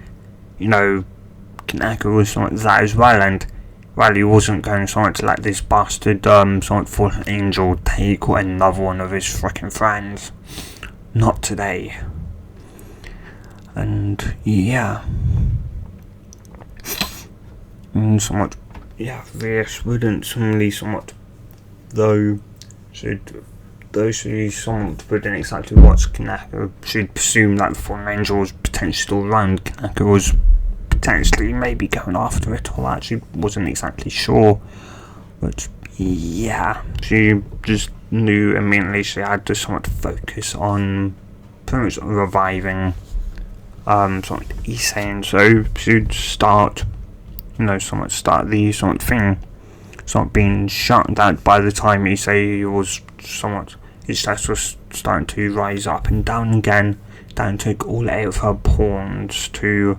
[SPEAKER 1] Koneko was somewhat that as well, and well, he wasn't going somewhat to let this bastard somewhat fallen angel take another one of his freaking friends. Not today. And yeah, and somewhat, this wouldn't suddenly somewhat, though those who somewhat wouldn't exactly watch Koneko should presume that the fallen angel was potentially still around. Koneko was potentially maybe going after it, or that she wasn't exactly sure, but yeah, she just knew immediately she had to somewhat focus on pretty much reviving somewhat Issei, and so she'd start start the somewhat thing somewhat being shut out by the time Issei was somewhat, his chest was starting to rise up and down again, down to all 8 of her pawns to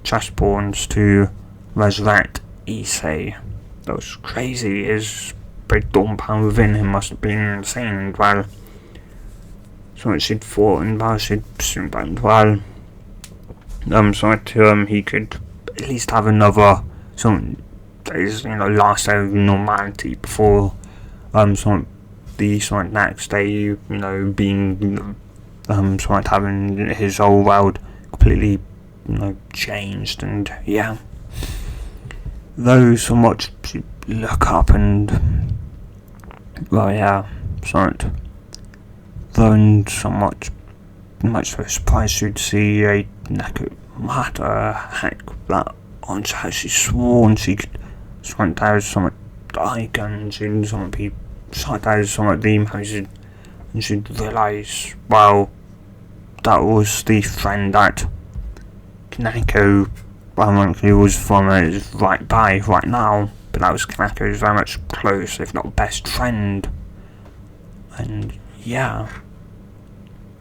[SPEAKER 1] chest pawns to resurrect Issei. That was crazy. His breakdown power within him must have been insane, and well, so much she'd fought, and well, she'd soon done well. So that he could at least have another some days, last day of normality before the next day, being having his whole world completely changed, and yeah. Though somewhat you look up and well, yeah, though somewhat much of a surprise you'd see a nekomata hack that on how she sworn she could strike down somewhat icons and somewhat be shot down somewhat the emotion, and she'd realise, well, that was the friend that Koneko ironically was from right now, but that was Koneko's very much close, if not best friend, and yeah,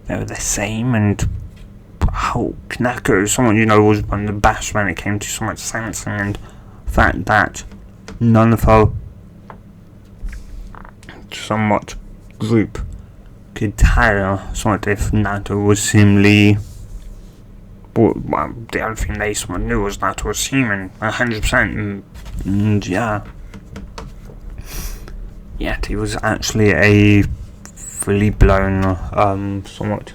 [SPEAKER 1] they were the same, and how Koneko, someone was one of the best when it came to so much sensing, and the fact that none of her somewhat group could tell somewhat if Naruto was simply, well, the only thing they somewhat knew was Naruto was human, 100%, and yeah, yet he was actually a fully blown somewhat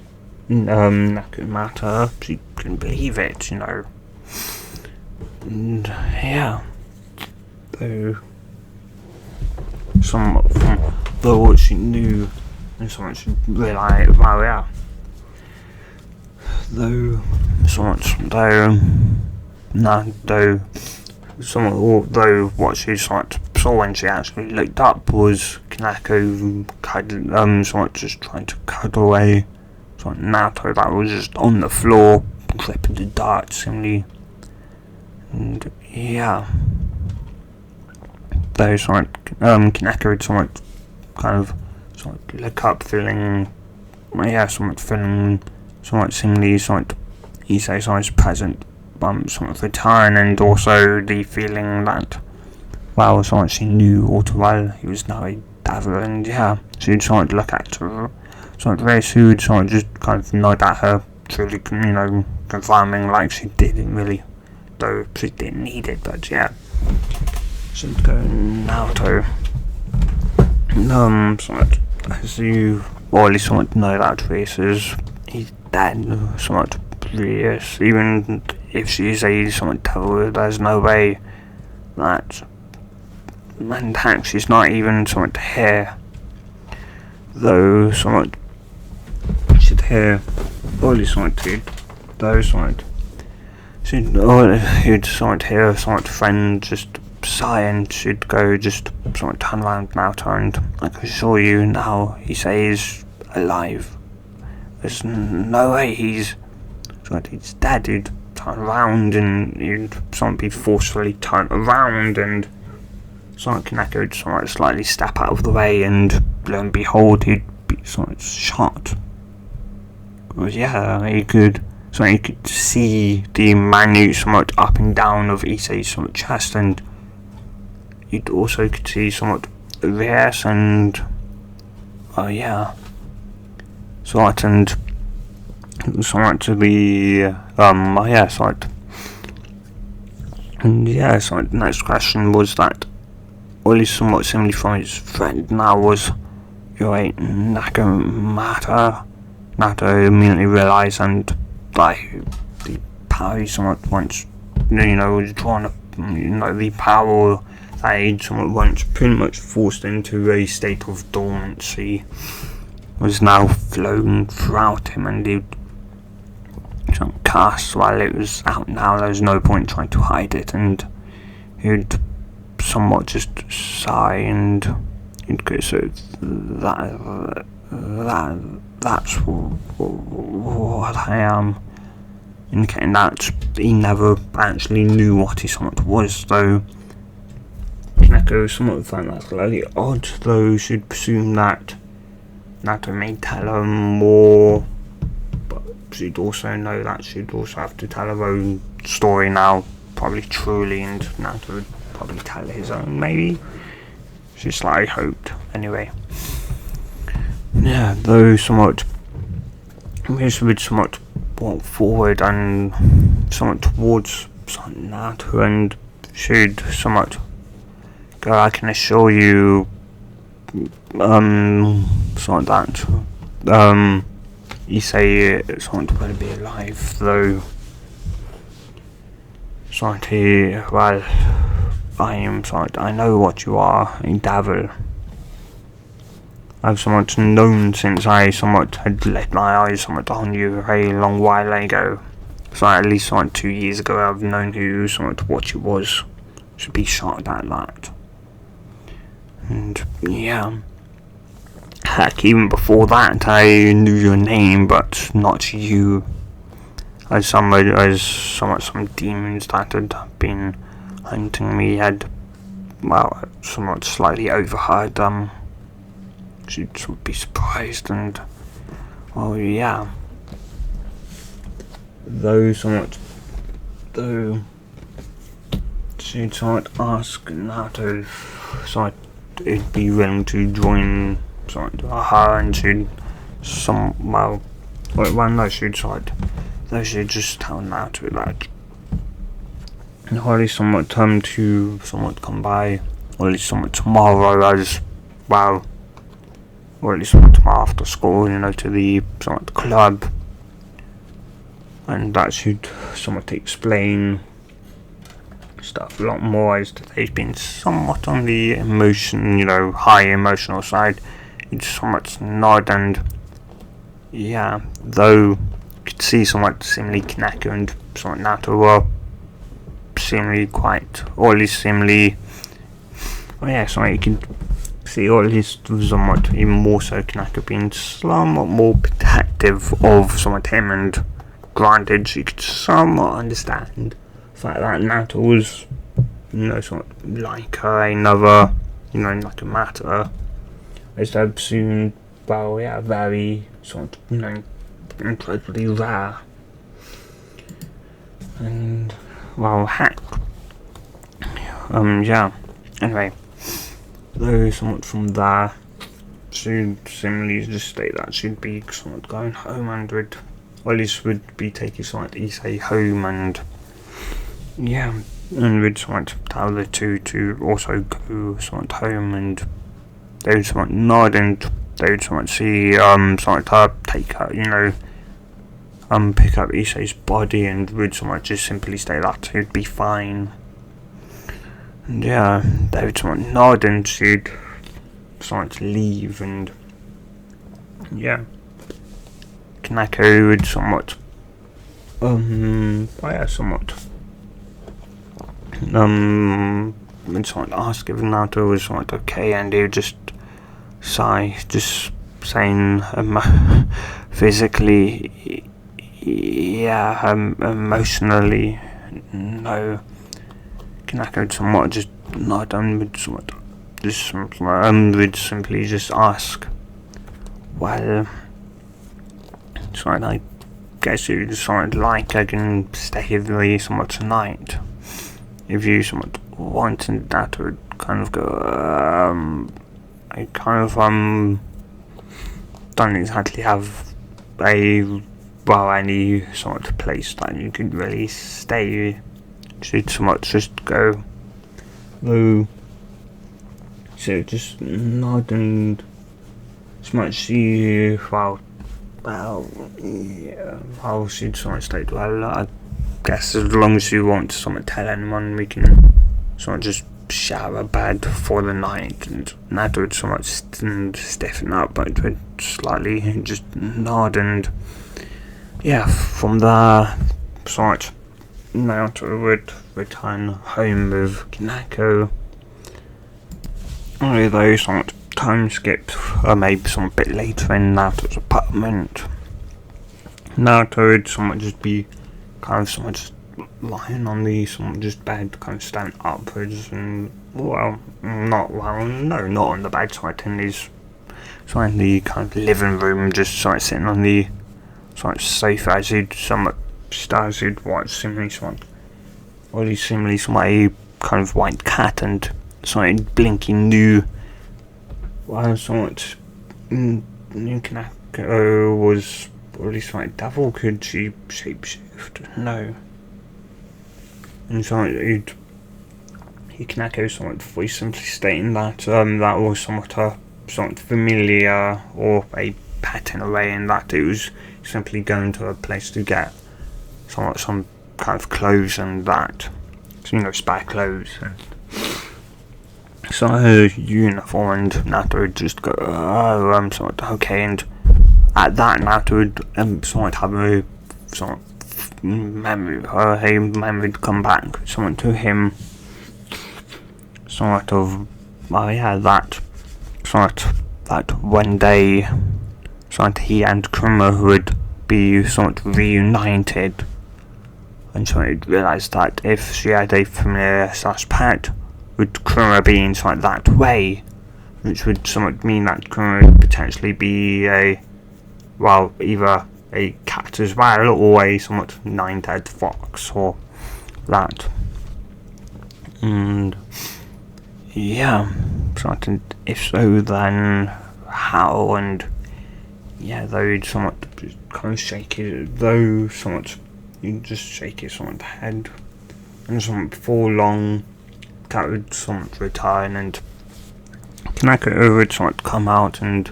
[SPEAKER 1] nekomata. She couldn't believe it, and yeah, though somewhat from though what she knew and somewhat she realised, well, yeah, though somewhat what she somewhat saw when she actually looked up was Koneko somewhat just trying to cuddle away somewhat Naruto that was just on the floor, clipping the dirt simply, and yeah, though somewhat Koneko had somewhat kind of somewhat look up feeling, somewhat feeling somewhat seemingly somewhat Issei somewhat present somewhat return, and also the feeling that, well, somewhat she knew all too well he was now a devil, and yeah, she'd somewhat look at her somewhat very soon, somewhat just kind of nod at her, truly, confirming like she didn't really, though she didn't need it, but yeah, she'd go Naruto. Somewhat, as you already somewhat know that Reese he's dead, somewhat Reese, even if she's a somewhat devil, there's no way that, and heck, she's not even somewhat here, though somewhat she'd hear only somewhat to though somewhat you'd somewhat hear somewhat friend just sigh, and she'd go just somewhat turn around Naruto, and I can assure you now he says alive. There's no way he's dead. He'd turn around and he'd somewhat be forcefully turned around, and somewhat Koneko would somewhat slightly step out of the way, and lo and behold he'd be somewhat shot. Because yeah, he could So you could see the minute somewhat up and down of Issei's somewhat chest, and you also could see somewhat this and somewhat and somewhat to the somewhat. And so the next question was that all is somewhat similarly from his friend now was you're a nekomata. Naruto immediately realised and like the power he somewhat once was drawn up, the power that he somewhat once pretty much forced into a state of dormancy was now flowing throughout him, and he cast while it was out now. There was no point trying to hide it, and he'd somewhat just sigh and he'd go, so that's what I am, indicating that he never actually knew what he somewhat was, though Koneko somewhat found that slightly odd, though she'd presume that Naruto may tell her more, but she'd also know that she'd also have to tell her own story now, probably truly, and Naruto would probably tell his own, maybe. She slightly hoped. Anyway. Yeah, though somewhat we somewhat walk forward and somewhat towards Naruto, and should somewhat go, I can assure you somewhat that Issei somewhat will be alive, though somewhat I know what you are, a devil. I've somewhat known since I somewhat had let my eyes somewhat on you a long while ago. So at least somewhat 2 years ago I've known who somewhat what you was. Should be shocked at that. And heck, even before that I knew your name, but not you. As some demons that had been hunting me had somewhat slightly overheard them. She'd be surprised, and though she'd somewhat ask Naruto if it'd be willing to join her, and she'd she'd just tell Naruto that Holly somewhat time to somewhat come by, or at least somewhat tomorrow, as well, or at least somewhat tomorrow after school, to the somewhat club, and that should somewhat explain stuff a lot more, as they've been somewhat on the high emotional side. You'd somewhat nod, and though you could see somewhat similarly Koneko and somewhat Naruto were seemingly quite, or at least seemingly, somewhat you can see, or at least somewhat even more so Koneko being somewhat more protective of somewhat him, and granted you could somewhat understand the fact that Naruto was somewhat like her, another like a matter, as they've soon very sort of incredibly rare, and heck, anyway, though somewhat from there, she'd similarly just state that she'd be somewhat going home, and would be taking somewhat Issei home, and would somewhat tell the two to also go somewhat home, and they would somewhat nod, and they would somewhat see somewhat her take her, pick up Issei's body, and would somewhat just simply state that it'd be fine. And they would somewhat nod, and she'd somewhat leave, and Koneko would somewhat would somewhat ask if Naruto was somewhat okay, and he would just sigh, just saying physically, emotionally, no. Koneko would somewhat just nod, and would somewhat would simply just ask, well, I guess you'd somewhat like I can stay with me somewhat tonight. If you somewhat wanted that would kind of go, I kind of don't exactly have any sort of place that you could really stay. Should somewhat just go through. So just nod and somewhat see yeah, how should somewhat state, well, I guess as long as you won't somewhat tell anyone, we can somewhat just share a bed for the night, and that would somewhat stiffen up, but it would slightly just nod, and yeah, from there, somewhat Naruto would return home with Koneko. Although somewhat time skipped, maybe some bit later in Naruto's apartment, Naruto would somewhat just be kind of somewhat just lying on the somewhat just bed, kind of standing upwards, and not on the bed, somewhat in his somewhat in the kind of living room, just somewhat sitting on the somewhat sofa as he'd somewhat stars he'd watch seemingly somewhat a kind of white cat, and somewhat blinking new somewhat new Koneko was, or at least like devil, could she shapeshift? No. And so Koneko somewhat voice simply stating that that was somewhat a somewhat familiar or a pet in a way, and that it was simply going to a place to get somewhat some kind of clothes, and that, so, spare clothes, and so her uniform, and Naruto would just go, somewhat okay, and at that Naruto would somewhat have a somewhat memory to come back, somewhat to him, sort of, that one day, somewhat he and Kuruma would be somewhat reunited, and so he'd realise that if she had a familiar / pet, with Kuruma being somewhat that way, which would somewhat mean that Kuruma would potentially be either a cat as well, or a somewhat nine-tailed fox, or that. And yeah, somewhat, if so, then how? And yeah, though he'd somewhat kind of shake his, you'd just shake his somewhat head, and somewhat before long, cat would somewhat return, and Koneko would somewhat come out, and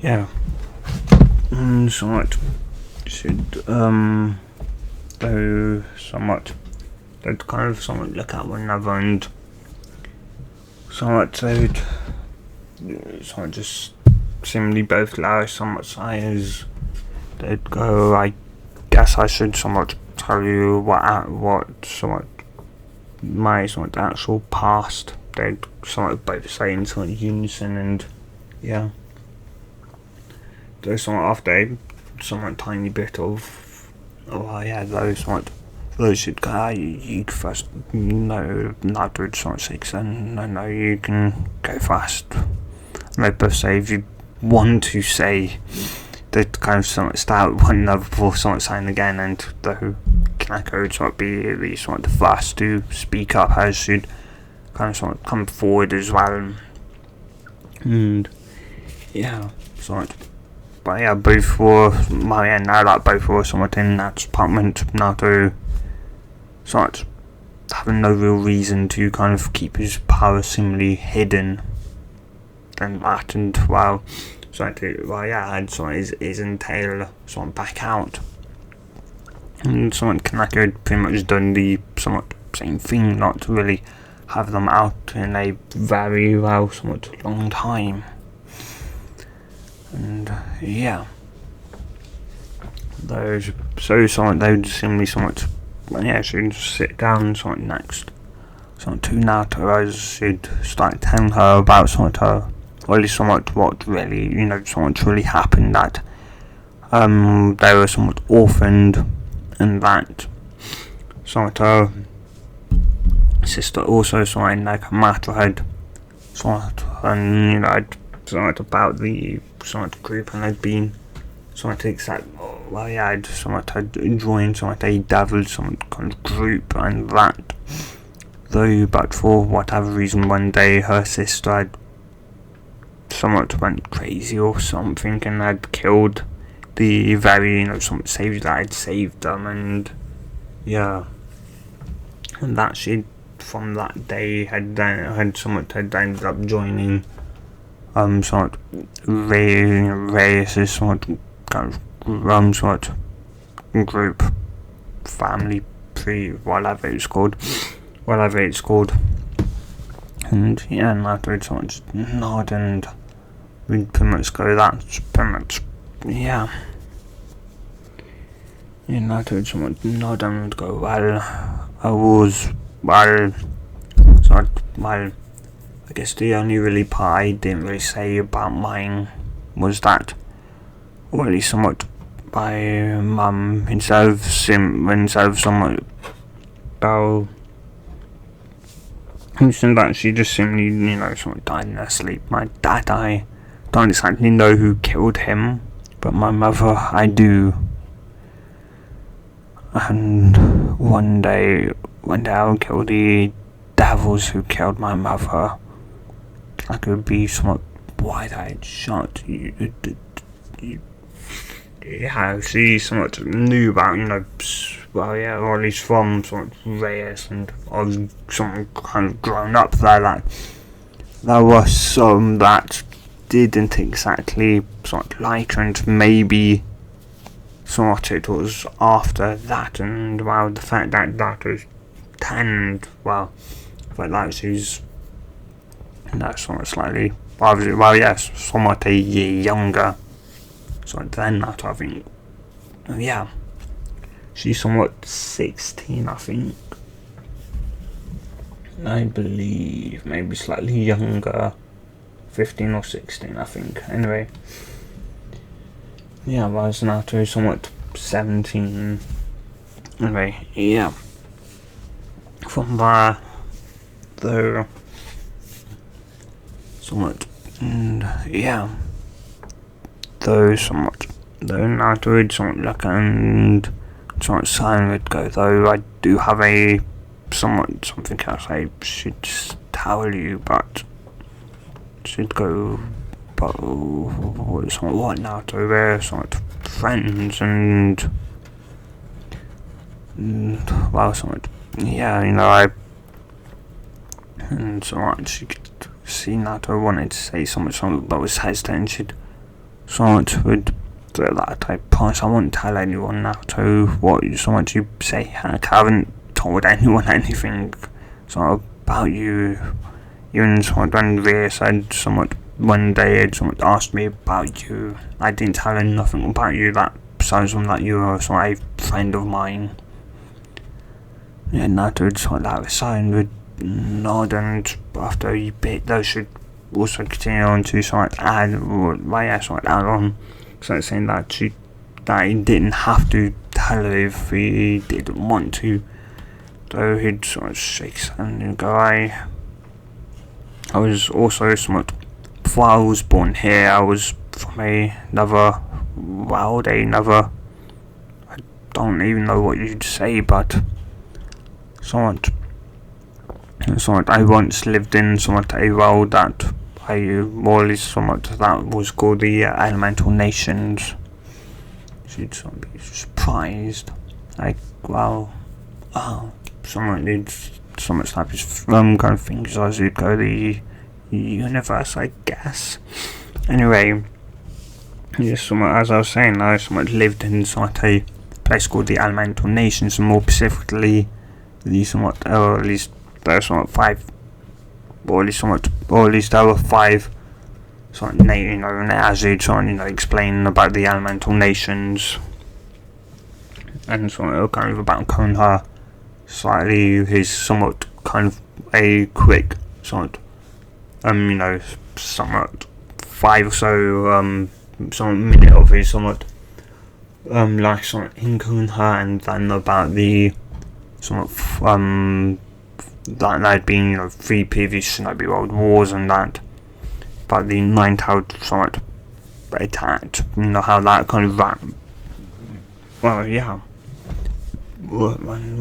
[SPEAKER 1] yeah, and somewhat should though somewhat they'd kind of somewhat look at one another, and somewhat they'd somewhat just seemingly both lower somewhat sighs. They'd go, I guess I should somewhat tell you what somewhat my somewhat actual past. They'd somewhat both say in somewhat unison, and yeah, there's somewhat after a somewhat tiny bit of those should go, you first, no, not would somewhat say, no, you can go first. And they both say, if you want to say, they'd kind of somewhat start one another before somewhat saying again, and though Koneko would somewhat be at least somewhat the first to speak up, as she'd kind of somewhat come forward as well, and yeah, somewhat. But yeah, both were, now that both were somewhat in that apartment, Naruto somewhat having no real reason to kind of keep his power seemingly hidden, and that, and had somewhat his entail somewhat back out, and somewhat Koneko had pretty much done the somewhat same thing, not to really have them out in a very somewhat long time. And yeah, those, so somewhat they would seemingly somewhat, she'd sit down somewhat next somewhat to Naruto, as she'd start telling her about somewhat her, or at least somewhat what really, somewhat really happened, that they were somewhat orphaned, and that somewhat her sister also somewhat in nekomata had somewhat, and somewhat about the somewhat group, and had been somewhat exact well, yeah, I'd somewhat had joined somewhat a devil somewhat kind of group and that. Though, but for whatever reason, one day her sister had somewhat went crazy or something and had killed the very, somewhat saved that I'd saved them, and yeah, and that she from that day had ended up joining somewhat Reyes' somewhat kind of somewhat group, family, whatever it's called, and yeah, and afterwards someone just nod and we'd pretty much go, that's pretty much, yeah. And afterwards someone nod and would go, well, I guess the only really part I didn't really say about mine was that, or at least somewhat, my mum, instead of somewhat, that she just simply, somewhat died in her sleep. My dad, I don't exactly know who killed him, but my mother, I do. And one day I'll kill the devils who killed my mother. I could be somewhat wide-eyed shot. Yeah, she somewhat knew about, well, yeah, or at least from somewhat Reyes, and I was somewhat kind of grown up there, there was some that didn't exactly somewhat like her, and maybe somewhat it was after that, and well, the fact that was 10, and well, but that she's somewhat slightly, well, yes, somewhat a year younger. So then that, I think, yeah, she's somewhat 16, I think, I believe, maybe slightly younger, 15 or 16, I think, anyway, yeah, well, it's now to somewhat 17, anyway, yeah, from there, though, somewhat, and yeah, though afterwards somewhat luck and somewhat silent would go, though I do have a something else I should tell you, but should go, but what now, to we're somewhat friends and well, somewhat, yeah, I and somewhat she could see Naruto wanted to say something but was hesitant. She'd somewhat would do that. I promise I won't tell anyone Naruto what somewhat you say. I haven't told anyone anything somewhat about you. Even somewhat when Rhea said somewhat one day had somewhat asked me about you, I didn't tell her nothing about you, that besides from that you were somewhat a friend of mine. Yeah, Naruto somewhat that was silent would nod, and after a bit those should also continue on to somewhat add on, so saying that he didn't have to tell her if he didn't want to, though he'd sort of shake his hand and go, I was also somewhat, before I was born here, I was from another world, I don't even know what you'd say, but somewhat I once lived in somewhat a world that more or less somewhat that was called the elemental nations. She'd somewhat be surprised, like, well, someone did somewhat snap his kind of fingers as he'd go, the universe, I guess. Anyway, yes, somewhat, as I was saying, I somewhat lived in somewhat a place called the elemental nations, and more specifically the somewhat, or at least there were somewhat 5, or at least there were 5 somewhat, as he'd somewhat, explain about the elemental nations, and somewhat kind of about Konoha slightly, his somewhat kind of a quick somewhat, somewhat 5 or so, somewhat minute of his somewhat, life somewhat in Konoha, and then about the somewhat, that had been, 3 previous Shinobi World Wars, and that, about the 9-tailed somewhat attacked, how that kind of well, yeah. Well,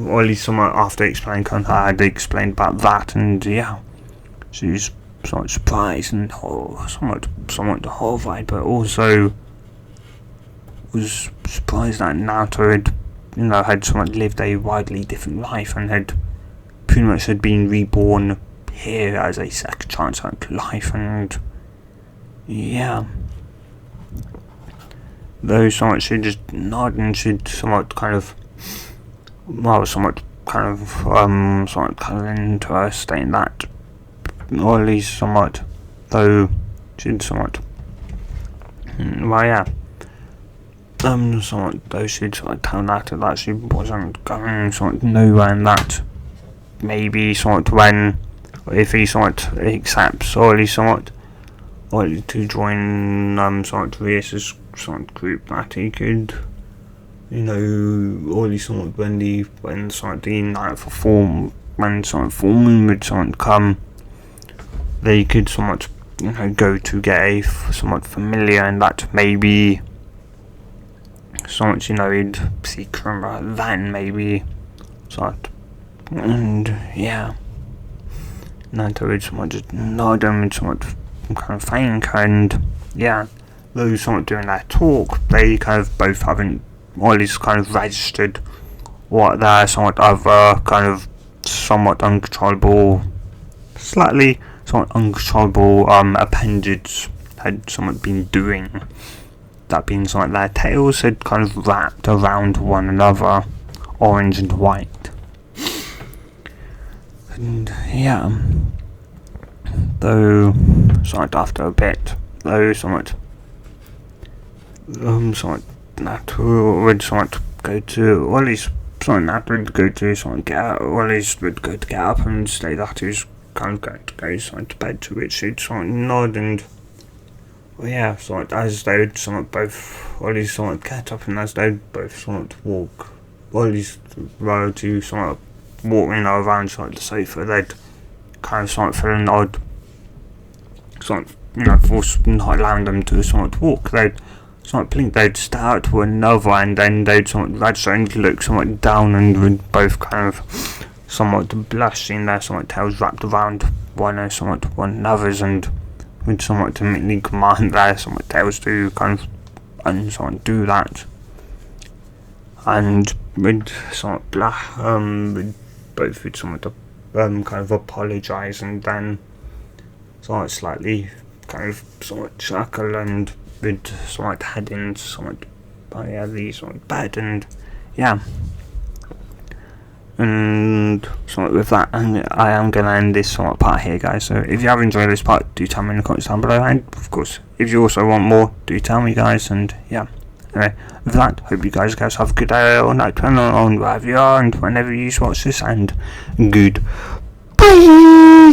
[SPEAKER 1] or at least someone after explaining, kind of had explained about that, and yeah, she's somewhat surprised and somewhat horrified, but also was surprised that Naruto had somewhat lived a widely different life and had pretty much had been reborn here as a second chance at life, and yeah. Though somewhat she just nodded and she'd somewhat kind of interested in that, or at least somewhat, though she'd somewhat, well, yeah, somewhat, though she'd somewhat tell that she wasn't going somewhat nowhere, and that maybe somewhat when, if he somewhat accepts, or at least somewhat, or to join somewhat Reus's somewhat group, that he could, or at least somewhat when somewhat the night for form, when somewhat full moon would somewhat come, they could somewhat go to get a somewhat familiar, and that maybe somewhat he'd see Kurama then maybe somewhat, and yeah, Naruto would somewhat just nod and somewhat kind of thank, and yeah, those somewhat doing their talk, they kind of both haven't, or at least kind of registered what their somewhat other kind of somewhat uncontrollable, slightly somewhat uncontrollable appendage had somewhat been doing. That being somewhat their tails had kind of wrapped around one another, orange and white. And yeah, though somewhat after a bit, though somewhat Naruto would somewhat go to, or at least Naruto would go to somewhat get out, or at least would go to get up and say that he was kind of going to go somewhat to bed, to which he'd somewhat nod, and well, yeah, somewhat as they would somewhat both, or at least somewhat get up, and as they would both somewhat walk, or at least row to somewhat walk around somewhat the sofa, they'd kind of somewhat feel an odd somewhat, force not allowing them to somewhat walk. They'd somewhat blink, they'd stare at one another, and then they'd somewhat register and look somewhat down, and would both kind of somewhat blush, seeing their somewhat tails wrapped around one another's, and would somewhat immediately command their somewhat tails to kind of somewhat do that, and would somewhat blush, both would somewhat kind of apologise, and then somewhat slightly kind of somewhat chuckle, and would somewhat head into somewhat the somewhat bed, and yeah. And somewhat with that, and I am going to end this somewhat part here, guys. So if you have enjoyed this part, do tell me in the comments down below, and of course, if you also want more, do tell me, guys. And yeah, anyway, with that, hope you guys have a good day or night, depending on wherever you are and whenever you watch this, and good bye.